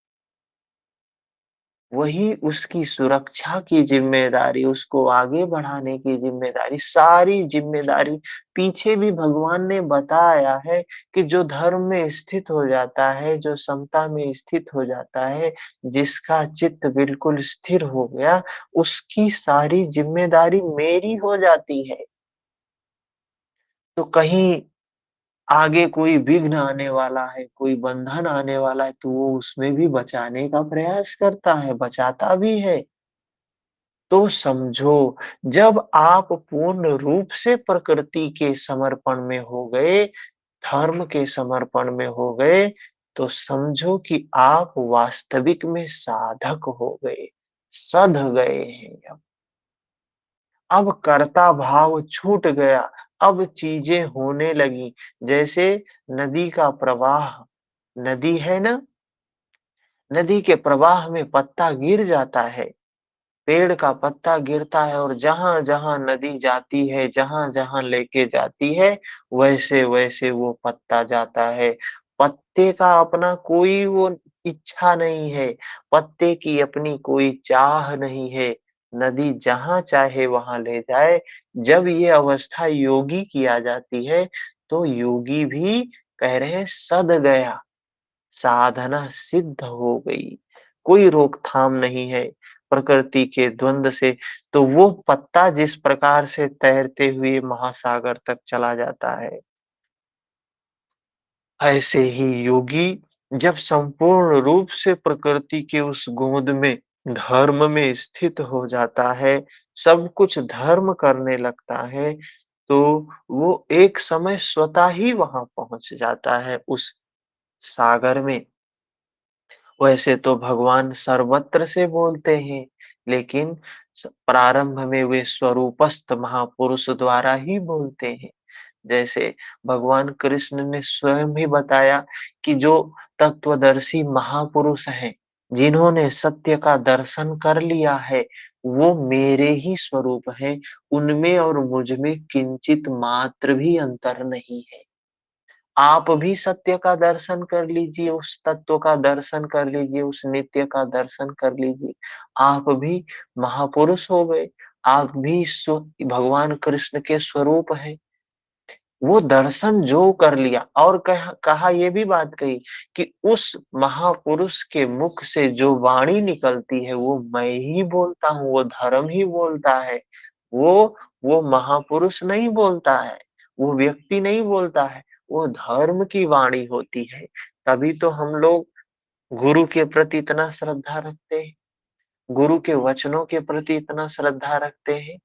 S1: वही उसकी सुरक्षा की ज़िम्मेदारी, उसको आगे बढ़ाने की ज़िम्मेदारी, सारी ज़िम्मेदारी पीछे भी भगवान ने बताया है कि जो धर्म में स्थित हो जाता है, जो समता में स्थित हो जाता है, जिसका चित्त बिल्कुल स्थिर हो गया, उसकी सारी ज़िम्मेदारी मेरी हो जाती है। तो कहीं आगे कोई विघ्न आने वाला है, कोई बंधन आने वाला है, तो वो उसमें भी बचाने का प्रयास करता है, बचाता भी है। तो समझो, जब आप पूर्ण रूप से प्रकृति के समर्पण में हो गए, धर्म के समर्पण में हो गए, तो समझो कि आप वास्तविक में साधक हो गए, सध गए हैं अब। अब कर्ता भाव छूट गया, अब चीजें होने लगी। जैसे नदी का प्रवाह, नदी है ना, नदी के प्रवाह में पत्ता गिर जाता है, पेड़ का पत्ता गिरता है और जहाँ-जहाँ नदी जाती है, जहाँ-जहाँ लेके जाती है, वैसे-वैसे वो पत्ता जाता है। पत्ते का अपना कोई वो इच्छा नहीं है, पत्ते की अपनी कोई चाह नहीं है। नदी जहाँ चाहे वहाँ ले जाए। जब ये अवस्था योगी की आ जाती है, तो योगी भी कह रहे हैं सध गया। साधना सिद्ध हो गई, कोई रोकथाम नहीं है प्रकृति के द्वंद से, तो वो पत्ता जिस प्रकार से तैरते हुए महासागर तक चला जाता है, ऐसे ही योगी जब संपूर्ण रूप से प्रकृति के उस गोद में, धर्म में स्थित हो जाता है, सब कुछ धर्म करने लगता है, तो वो एक समय स्वतः ही वहां पहुंच जाता है उस सागर में। वैसे तो भगवान सर्वत्र से बोलते हैं, लेकिन प्रारंभ में वे स्वरूपस्थ महापुरुष द्वारा ही बोलते हैं। जैसे भगवान कृष्ण ने स्वयं ही बताया कि जो तत्वदर्शी महापुरुष हैं, जिन्होंने सत्य का दर्शन कर लिया है, वो मेरे ही स्वरूप हैं। उनमें और मुझ में किंचित मात्र भी अंतर नहीं है। आप भी सत्य का दर्शन कर लीजिए, उस तत्व का दर्शन कर लीजिए, उस नित्य का दर्शन कर लीजिए। आप भी महापुरुष हो गए, आप भी भगवान कृष्ण के स्वरूप हैं। वो दर्शन जो कर लिया और कहा ये भी बात कही कि उस महापुरुष के मुख से जो वाणी निकलती है वो मैं ही बोलता हूँ, वो धर्म ही बोलता है। वो महापुरुष नहीं बोलता है, वो व्यक्ति नहीं बोलता है, वो धर्म की वाणी होती है। तभी तो हम लोग गुरु के प्रति इतना श्रद्धा रखते हैं, गुरु के वचनों के प्रति इतना श्रद्धा रखते हैं।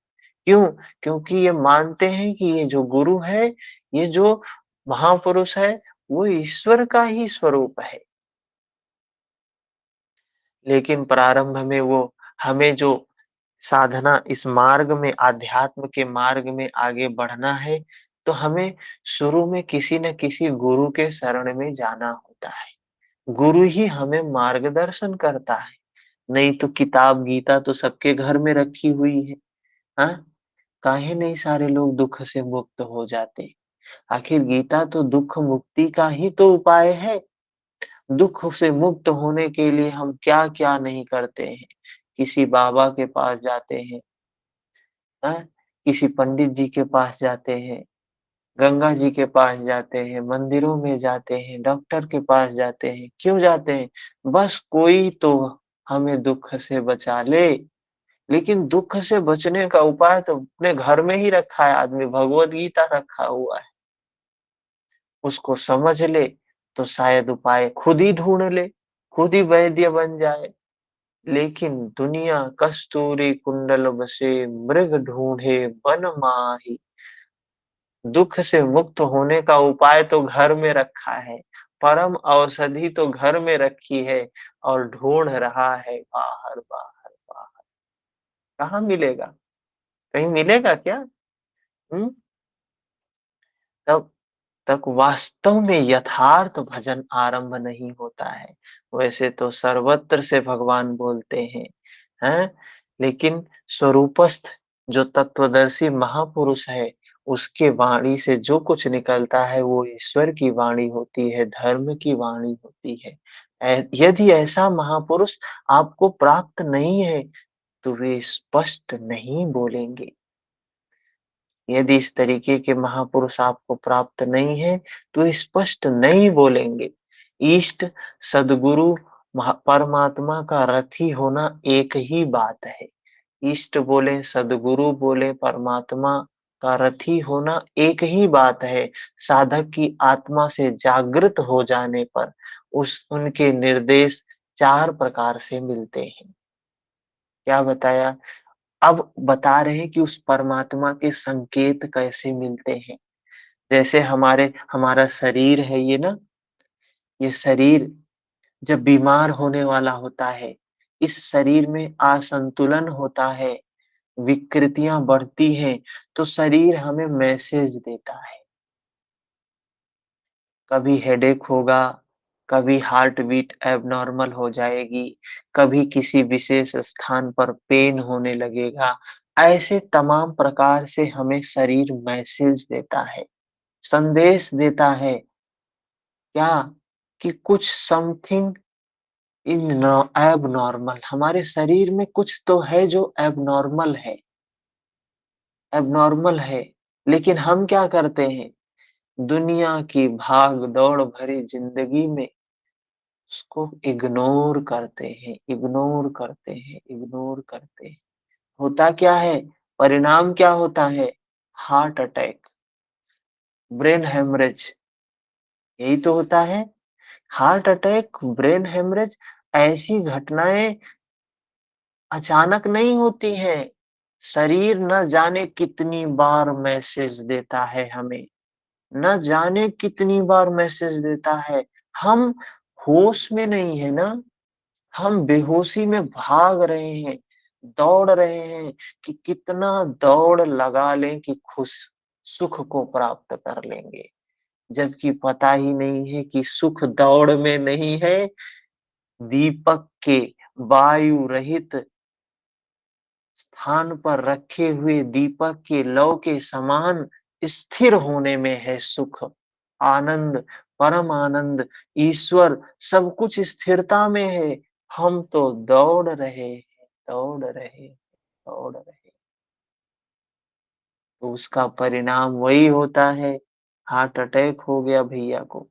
S1: क्यों? क्योंकि ये मानते हैं कि ये जो गुरु है, ये जो महापुरुष है, वो ईश्वर का ही स्वरूप है। लेकिन प्रारंभ में वो हमें जो साधना इस मार्ग में, आध्यात्म के मार्ग में आगे बढ़ना है, तो हमें शुरू में किसी न किसी गुरु के शरण में जाना होता है। गुरु ही हमें मार्गदर्शन करता है। नहीं तो किताब गीता तो सबके घर में रखी हुई है। हाँ? काहे नहीं सारे लोग दुःख से मुक्त हो जाते? आखिर गीता तो दुःख मुक्ति का ही तो उपाय है। दुःख से मुक्त होने के लिए हम क्या-क्या नहीं करते हैं। किसी बाबा के पास जाते हैं, हैं? किसी पंडित जी के पास जाते हैं, गंगा जी के पास जाते हैं, मंदिरों में जाते हैं, डॉक्टर के पास जाते हैं। क्यों जाते हैं? बस कोई तो हमें दुःख से बचा ले। लेकिन दुःख से बचने का उपाय तो अपने घर में ही रखा है आदमी, भगवत गीता रखा हुआ है। उसको समझ ले, तो शायद उपाय खुद ही ढूँढ ले, खुद ही वैद्य बन जाए। लेकिन दुनिया कस्तूरी कुंडल बसे मृग ढूँढे वन माही। दुःख से मुक्त होने का उपाय तो घर में रखा है, परम औषधि तो घर में रखी है और ढूँढ रहा है बाहर, बाहर, बाहर। कहाँ मिलेगा? कहीं मिलेगा क्या? हुँ? तब तक वास्तव में यथार्थ भजन आरंभ नहीं होता है। वैसे तो सर्वत्र से भगवान बोलते हैं? लेकिन स्वरूपस्थ जो तत्वदर्शी महापुरुष है, उसके वाणी से जो कुछ निकलता है वो ईश्वर की वाणी होती है, धर्म की वाणी होती है। यदि ऐसा महापुरुष आपको प्राप्त नहीं है, तो वे स्पष्ट नहीं बोलेंगे। यदि इस तरीके के महापुरुष आपको प्राप्त नहीं है, तो स्पष्ट नहीं बोलेंगे। इष्ट, सद्गुरु, परमात्मा का रथी होना एक ही बात है। इष्ट बोले, सद्गुरु बोले, परमात्मा का रथी होना एक ही बात है। साधक की आत्मा से जागृत हो जाने पर उस उनके निर्देश 4 प्रकार से मिलते हैं। क्या बताया? अब बता रहे हैं कि उस परमात्मा के संकेत कैसे मिलते हैं। जैसे हमारा शरीर है ये ना, ये शरीर जब बीमार होने वाला होता है, इस शरीर में असंतुलन होता है, विकृतियाँ बढ़ती हैं, तो शरीर हमें मैसेज देता है। कभी हेडेक होगा, कभी हार्ट बीट एब्नॉर्मल हो जाएगी, कभी किसी विशेष स्थान पर पेन होने लगेगा। ऐसे तमाम प्रकार से हमें शरीर मैसेज देता है, संदेश देता है। क्या? कि कुछ समथिंग इन एबनॉर्मल, हमारे शरीर में कुछ तो है जो एबनॉर्मल है। लेकिन हम क्या करते हैं? दुनिया की भाग-दौड़ भरी जिंदगी में उसको इग्नोर करते हैं। होता क्या है? परिणाम क्या होता है? हार्ट अटैक, ब्रेन हेमरेज, यही तो होता है। हार्ट अटैक, ब्रेन हेमरेज ऐसी घटनाएँ अचानक नहीं होती हैं। शरीर न जाने कितनी बार मैसेज देता है हमें, न जाने कितनी बार मैसेज देता है। हम होश में नहीं है ना, हम बेहोशी में भाग रहे हैं, दौड़ रहे हैं कि कितना दौड़ लगा लें कि खुश सुख को प्राप्त कर लेंगे। जबकि पता ही नहीं है कि सुख दौड़ में नहीं है, दीपक के वायु रहित स्थान पर रखे हुए दीपक के लौ के समान स्थिर होने में है सुख, आनंद, परम आनंद, ईश्वर सब कुछ स्थिरता में है। हम तो दौड़ रहे हैं, दौड़ रहे हैं, दौड़ रहे हैं। तो उसका परिणाम वही होता है, हार्ट अटैक हो गया भैया को।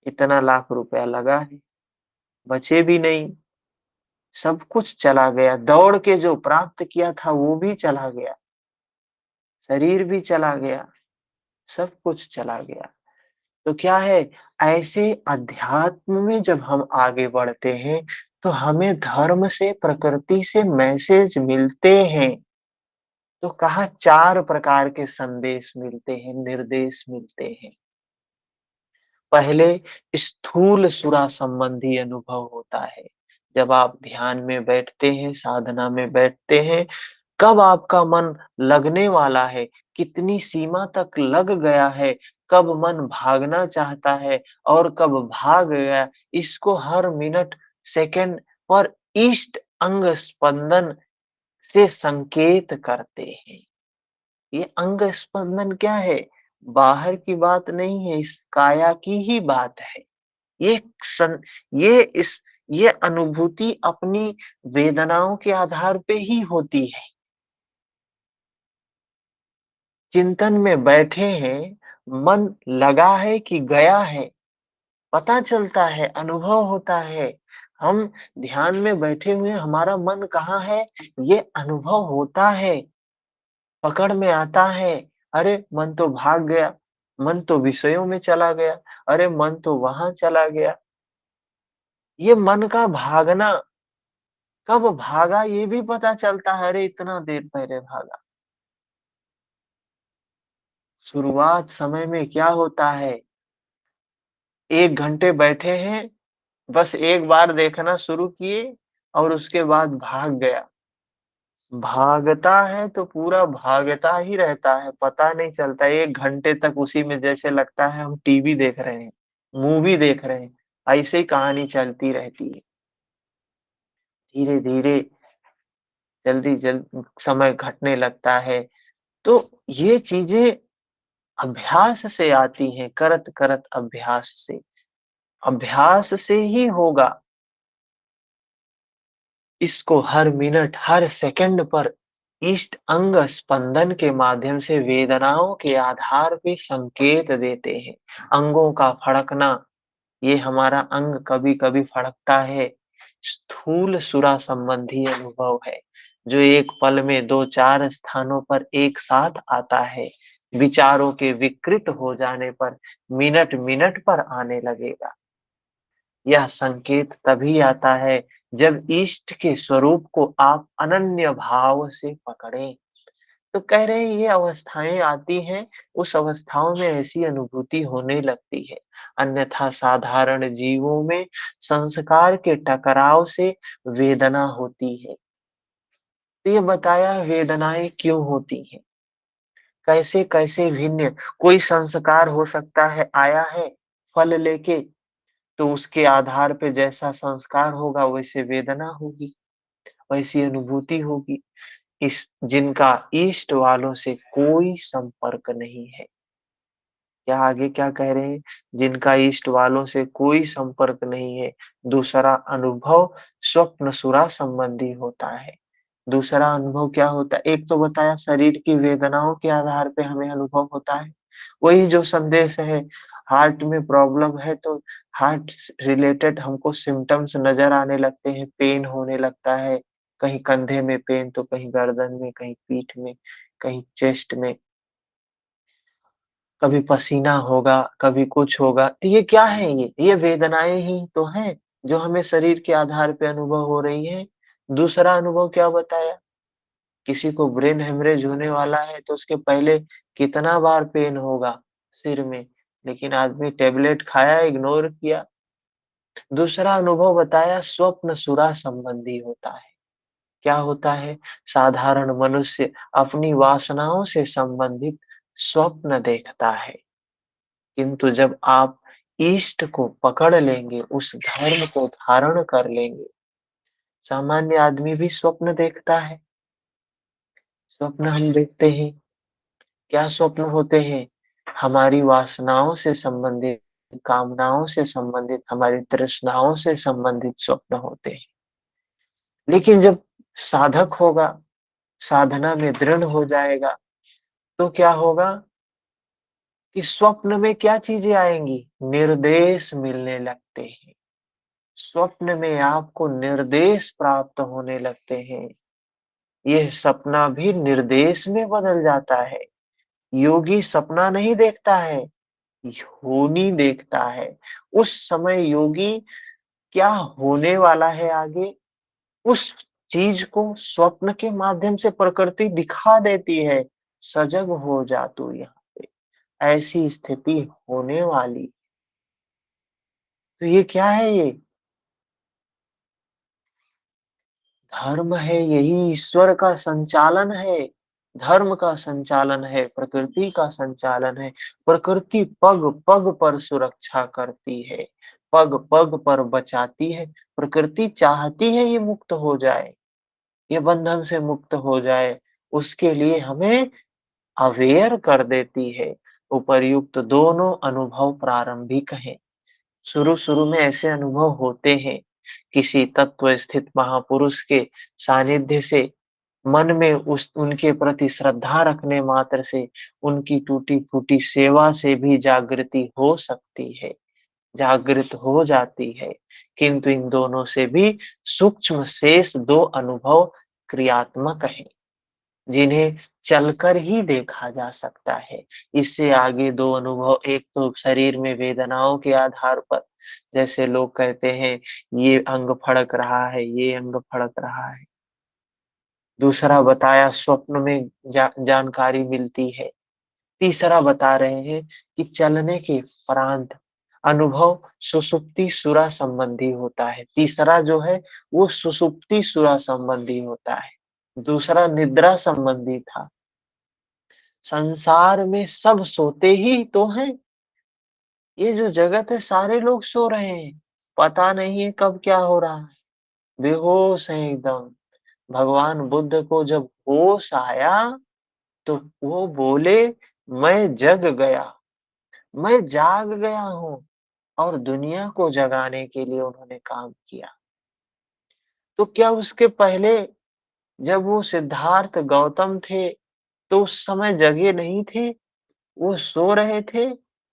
S1: इतना लाख रुपया लगा है, बचे भी नहीं, सब कुछ चला गया। दौड़ के जो प्राप्त किया था वो भी चला गया, शरीर भी चला गया, सब कुछ चला गया। तो क्या है, ऐसे अध्यात्म में जब हम आगे बढ़ते हैं, तो हमें धर्म से, प्रकृति से मैसेज मिलते हैं। तो कहा 4 प्रकार के संदेश मिलते हैं, निर्देश मिलते हैं। पहले स्थूल सुरा संबंधी अनुभव होता है। जब आप ध्यान में बैठते हैं, साधना में बैठते हैं, कब आपका मन लगने वाला है, कितनी सीमा तक लग गया है, कब मन भागना चाहता है और कब भाग गया, इसको हर मिनट, सेकंड पर ईस्ट अंग स्पंदन से संकेत करते हैं। ये अंग स्पंदन क्या है? बाहर की बात नहीं है, इस काया की ही बात है। ये सन ये इस ये अनुभूति अपनी वेदनाओं के आधार पे ही होती है। चिंतन में बैठे हैं, मन लगा है कि गया है, पता चलता है, अनुभव होता है। हम ध्यान में बैठे हुए हैं, हमारा मन कहाँ है, ये अनुभव होता है, पकड़ में आता है। अरे! मन तो भाग गया, मन तो विषयों में चला गया, अरे! मन तो वहाँ चला गया। ये मन का भागना कब भागा ये भी पता चलता है, अरे! इतना देर पहले भागा। शुरुआत समय में क्या होता है, 1 घंटे बैठे हैं, बस एक बार देखना शुरू किए और उसके बाद भाग गया। भागता है तो पूरा भागता ही रहता है, पता नहीं चलता। 1 घंटे तक उसी में जैसे लगता है हम टीवी देख रहे हैं, मूवी देख रहे हैं, ऐसे ही कहानी चलती रहती है। धीरे-धीरे, जल्दी-जल्द समय घटने लगता है। तो ये चीज़ें अभ्यास से आती हैं, करत-करत अभ्यास से। अभ्यास से ही होगा। इसको हर मिनट, हर सेकंड पर इष्ट अंग स्पंदन के माध्यम से वेदनाओं के आधार पे संकेत देते हैं। अंगों का फड़कना, ये हमारा अंग कभी-कभी फड़कता है। स्थूल सुरा संबंधी अनुभव है, जो एक पल में 2-4 स्थानों पर एक साथ आता है। विचारों के विकृत हो जाने पर मिनट-मिनट पर आने लगेगा। यह संकेत तभी आता है जब इष्ट के स्वरूप को आप अनन्य भाव से पकड़ें। तो कह रहे हैं ये अवस्थाएँ आती हैं, उस अवस्थाओं में ऐसी अनुभूति होने लगती है। अन्यथा साधारण जीवों में संस्कार के टकराव से वेदना होती है। तो ये बताया वेदनाएँ क्यों होती हैं? कैसे-कैसे भिन्न कोई संस्कार हो सकता है आया है फल लेके, तो उसके आधार पे जैसा संस्कार होगा वैसे वेदना होगी, वैसी अनुभूति होगी। इस जिनका इष्ट वालों से कोई संपर्क नहीं है। क्या आगे क्या कह रहे हैं? जिनका इष्ट वालों से कोई संपर्क नहीं है, दूसरा अनुभव स्वप्न-सुरा संबंधी होता है। दूसरा अनुभव क्या होता है? एक तो बताया शरीर की वेदनाओं के आधार पे हमें अनुभव होता है। वही जो संदेश है, हार्ट में प्रॉब्लम है तो हार्ट स रिलेटेड हमको सिम्पटम्स नज़र आने लगते हैं, पेन होने लगता है, कहीं कंधे में पेन तो कहीं गर्दन में, कहीं पीठ में, कहीं चेस्ट में। कभी पसीना होगा, कभी कुछ होगा, तो ये क्या है ये? ये वेदनाएँ ही तो हैं, जो हमें शरीर के आधार पे अनुभव हो रही हैं। दूसरा अनुभव क्या बताया? किसी को ब्रेन हेमरेज होने वाला है तो उसके पहले कितना बार पेन होगा सिर में, लेकिन आदमी टैबलेट खाया, इग्नोर किया। दूसरा अनुभव बताया स्वप्न-सुरा संबंधी होता है। क्या होता है? साधारण मनुष्य अपनी वासनाओं से संबंधित स्वप्न देखता है। किंतु जब आप इष्ट को पकड़ लेंगे, उस धर्म को धारण कर लेंगे, सामान्य आदमी भी स्वप्न देखता है। स्वप्न हम देखते हैं, क्या स्वप्न होते हैं? हमारी वासनाओं से संबंधित, कामनाओं से संबंधित, हमारी तृष्णाओं से संबंधित स्वप्न होते हैं। लेकिन जब साधक होगा, साधना में दृढ़ हो जाएगा, तो क्या होगा कि स्वप्न में क्या चीज़ें आएँगी? निर्देश मिलने लगते हैं। स्वप्न में आपको निर्देश प्राप्त होने लगते हैं। यह सपना भी निर्देश में बदल जाता है। योगी सपना नहीं देखता है, योनि देखता है। उस समय योगी क्या होने वाला है आगे, उस चीज़ को स्वप्न के माध्यम से प्रकृति दिखा देती है। सजग हो जा तू यहाँ पे, ऐसी स्थिति होने वाली। तो ये क्या है ये? धर्म है, यही ईश्वर का संचालन है। धर्म का संचालन है, प्रकृति का संचालन है। प्रकृति पग-पग पर सुरक्षा करती है, पग-पग पर बचाती है। प्रकृति चाहती है ये मुक्त हो जाए, ये बंधन से मुक्त हो जाए। उसके लिए हमें अवेयर कर देती है। उपर्युक्त दोनों अनुभव प्रारंभिक हैं। शुरू-शुरू में ऐसे अनुभव होते हैं। किसी तत्व स्थित महापुरुष के सानिध्य से मन में उस उनके प्रति श्रद्धा रखने मात्र से उनकी टूटी-फूटी सेवा से भी जागृति हो सकती है, जागृत हो जाती है। किंतु इन दोनों से भी सूक्ष्म शेष 2 अनुभव क्रियात्मक हैं, जिन्हें चलकर ही देखा जा सकता है। इससे आगे 2 अनुभव, एक तो शरीर में वेदनाओं के आधार पर, जैसे लोग कहते हैं ये अंग फड़क रहा है, ये अंग फड़क रहा है। दूसरा बताया स्वप्न में जानकारी मिलती है। तीसरा बता रहे हैं कि चलने के उपरांत अनुभव सुषुप्ति सुरा संबंधी होता है। तीसरा जो है वो सुषुप्ति सुरा संबंधी होता है। दूसरा निद्रा संबंधी था। संसार में सब सोते ही तो हैं। ये जो जगत है सारे लोग सो रहे हैं। पता नहीं है कब क्या हो रहा है। बेहोश हैं एकदम। भगवान बुद्ध को जब होश आया तो वो बोले, मैं जग गया, मैं जाग गया हूँ। और दुनिया को जगाने के लिए उन्होंने काम किया। तो क्या उसके पहले जब वो सिद्धार्थ गौतम थे तो उस समय जगे नहीं थे? वो सो रहे थे?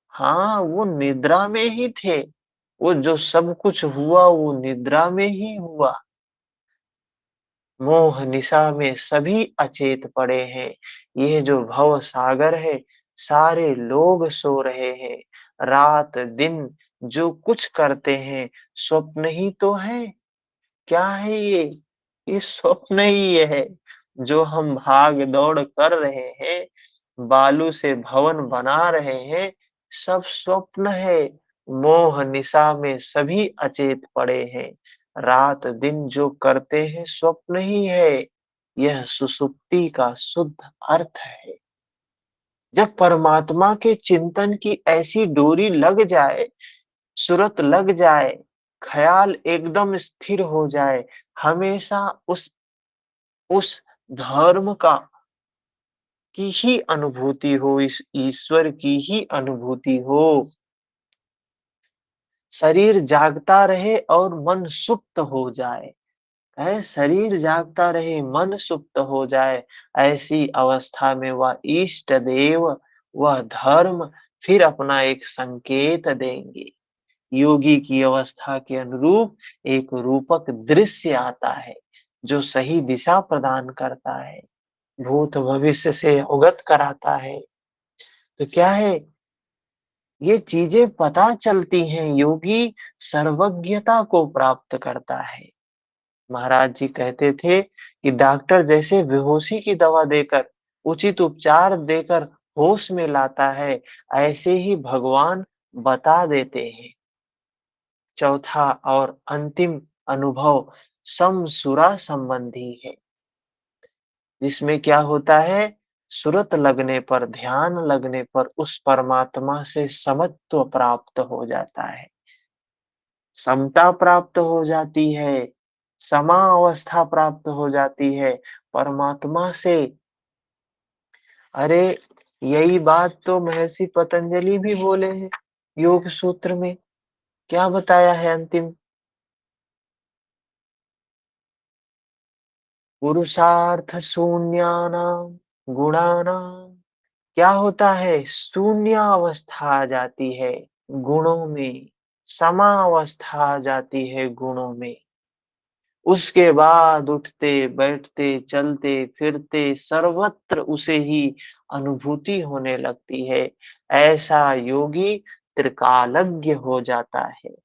S1: हाँ, वो निद्रा में ही थे। वो जो सब कुछ हुआ वो निद्रा में ही हुआ। मोह निशा में सभी अचेत पड़े हैं। ये जो भव सागर है, सारे लोग सो रहे हैं। रात दिन जो कुछ करते हैं, स्वप्न ही तो है। क्या है ये? ये स्वप्न ही है। जो हम भाग दौड़ कर रहे हैं, बालू से भवन बना रहे हैं, सब स्वप्न है। मोह निशा में सभी अचेत पड़े हैं। रात दिन जो करते हैं स्वप्न ही है। यह सुषुप्ति का शुद्ध अर्थ है। जब परमात्मा के चिंतन की ऐसी डोरी लग जाए, सुरत लग जाए, ख्याल एकदम स्थिर हो जाए, हमेशा उस धर्म का की ही अनुभूति हो, इस ईश्वर की ही अनुभूति हो। शरीर जागता रहे और मन सुप्त हो जाए। है शरीर जागता रहे, मन सुप्त हो जाए। ऐसी अवस्था में वह इष्ट देव, वह धर्म फिर अपना एक संकेत देंगे। योगी की अवस्था के अनुरूप एक रूपक दृश्य आता है, जो सही दिशा प्रदान करता है, भूत भविष्य से अवगत कराता है। तो क्या है, ये चीजें पता चलती हैं, योगी सर्वज्ञता को प्राप्त करता है। महाराज जी कहते थे कि डॉक्टर जैसे बेहोशी की दवा देकर, उचित उपचार देकर होश में लाता है, ऐसे ही भगवान बता देते हैं। चौथा और अंतिम अनुभव समसुरा संबंधी है, जिसमें क्या होता है, सुरत लगने पर, ध्यान लगने पर उस परमात्मा से समत्व प्राप्त हो जाता है, समता प्राप्त हो जाती है, समा अवस्था प्राप्त हो जाती है परमात्मा से। अरे यही बात तो महर्षि पतंजलि भी बोले हैं योग सूत्र में। क्या बताया है अंतिम? पुरुषार्थ शून्यानाम गुणानाम। क्या होता है, शून्य अवस्था आ जाती है गुणों में, समा अवस्था आ जाती है गुणों में। उसके बाद उठते बैठते चलते फिरते सर्वत्र उसे ही अनुभूति होने लगती है। ऐसा योगी त्रिकालज्ञ हो जाता है।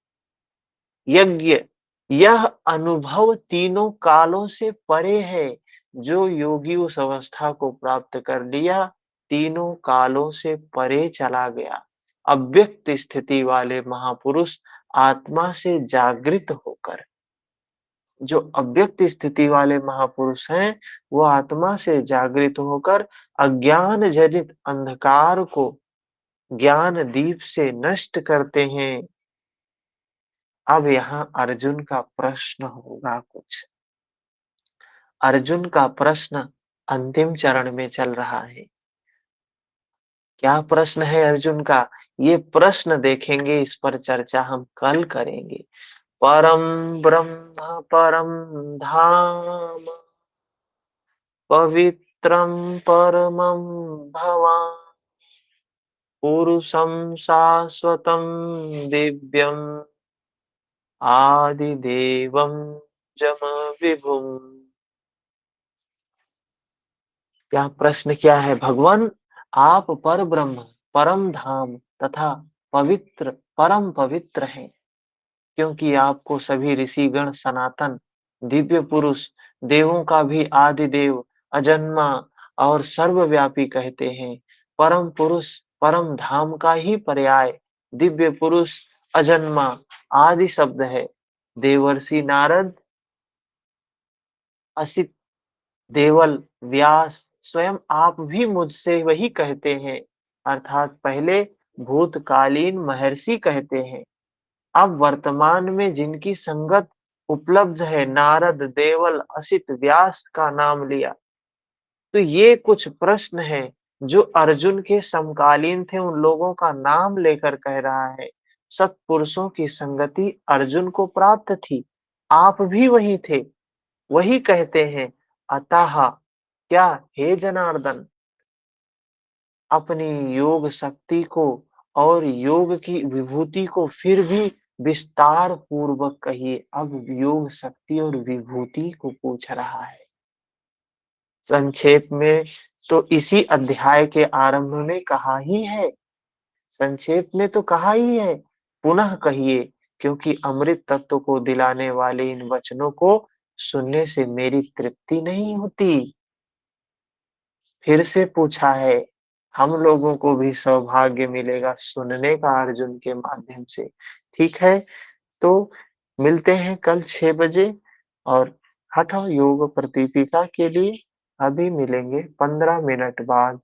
S1: यज्ञ, यह अनुभव तीनों कालों से परे है। जो योगी उस अवस्था को प्राप्त कर लिया, तीनों कालों से परे चला गया। अव्यक्त स्थिति वाले महापुरुष आत्मा से जागृत होकर, जो अव्यक्त स्थिति वाले महापुरुष हैं, वो आत्मा से जागृत होकर अज्ञान जनित अंधकार को ज्ञान दीप से नष्ट करते हैं। अब यहाँ अर्जुन का प्रश्न होगा कुछ। अर्जुन का प्रश्न अंतिम चरण में चल रहा है। क्या प्रश्न है अर्जुन का? ये प्रश्न देखेंगे, इस पर चर्चा हम कल करेंगे। परम ब्रह्म परम धाम पवित्रं परमं भवान् पुरुषं शाश्वतं दिव्यम् आदिदेवं जमविभुम्। यहाँ प्रश्न क्या है? भगवान, आप पर ब्रह्म, परम धाम तथा पवित्र, परम पवित्र हैं, क्योंकि आपको सभी ऋषिगण सनातन, दिव्य पुरुष, देवों का भी आदि देव, अजन्मा और सर्वव्यापी कहते हैं। परम पुरुष, परम धाम का ही पर्याय दिव्य पुरुष, अजन्मा, आदि शब्द है। देवर्षि नारद, असित, देवल, व्यास, स्वयं आप भी मुझसे वही कहते हैं, अर्थात पहले भूतकालीन महर्षि कहते हैं। अब वर्तमान में जिनकी संगत उपलब्ध है, नारद, देवल, असित, व्यास का नाम लिया। तो ये कुछ प्रश्न हैं जो अर्जुन के समकालीन थे, उन लोगों का नाम लेकर कह रहा है। सत्पुरुषों की संगति अर्जुन को प्राप्त थी, आप भी वही थे। वही कहते हैं, अतः क्या, हे जनार्दन, अपनी योग शक्ति को और योग की विभूति को फिर भी विस्तार पूर्वक कहिए। अब योग शक्ति और विभूति को पूछ रहा है। संक्षेप में तो इसी अध्याय के आरंभ में कहा ही है, संक्षेप में तो कहा ही है, पुनः कहिए, क्योंकि अमृत तत्व को दिलाने वाले इन वचनों को सुनने से मेरी तृप्ति नहीं होती। फिर से पूछा है, हम लोगों को भी सौभाग्य मिलेगा सुनने का अर्जुन के माध्यम से। ठीक है, तो मिलते हैं कल 6 बजे, और हठ योग प्रदीपिका के लिए अभी मिलेंगे 15 मिनट बाद,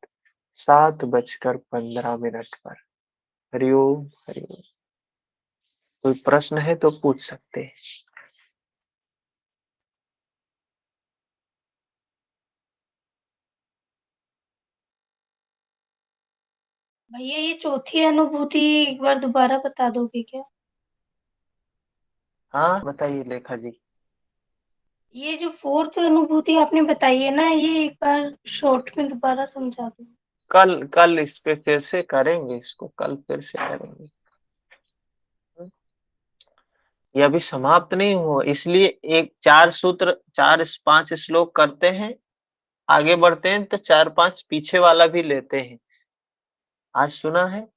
S1: 7:15 पर। हरिओम हरिओम। कोई प्रश्न है तो पूछ सकते हैं।
S2: भैया ये चौथी अनुभूति एक बार दोबारा बता दोगे क्या?
S1: हाँ बताइए लेखा जी।
S2: ये जो फोर्थ अनुभूति आपने बताई है ना, ये एक बार शॉर्ट में दोबारा समझा दो।
S1: कल कल इस पे फिर से करेंगे, इसको कल फिर से करेंगे। ये अभी समाप्त नहीं हुआ, इसलिए एक 4 सूत्र, 4-5 श्लोक करते हैं, आगे बढ़ते हैं, तो 4-5 पीछे वाला भी लेते हैं। आज सुना है,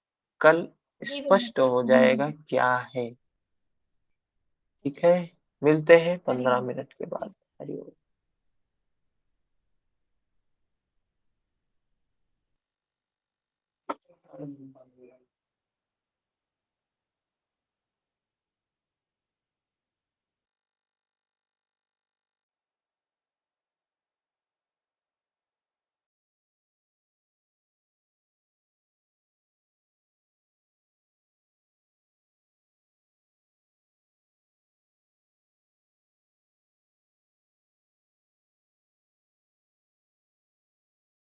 S1: कल
S2: जी भैया।
S1: स्पष्ट हो जाएगा क्या है। ठीक है, मिलते हैं
S2: हरी
S1: 15 मिनट के बाद। हरि ओम।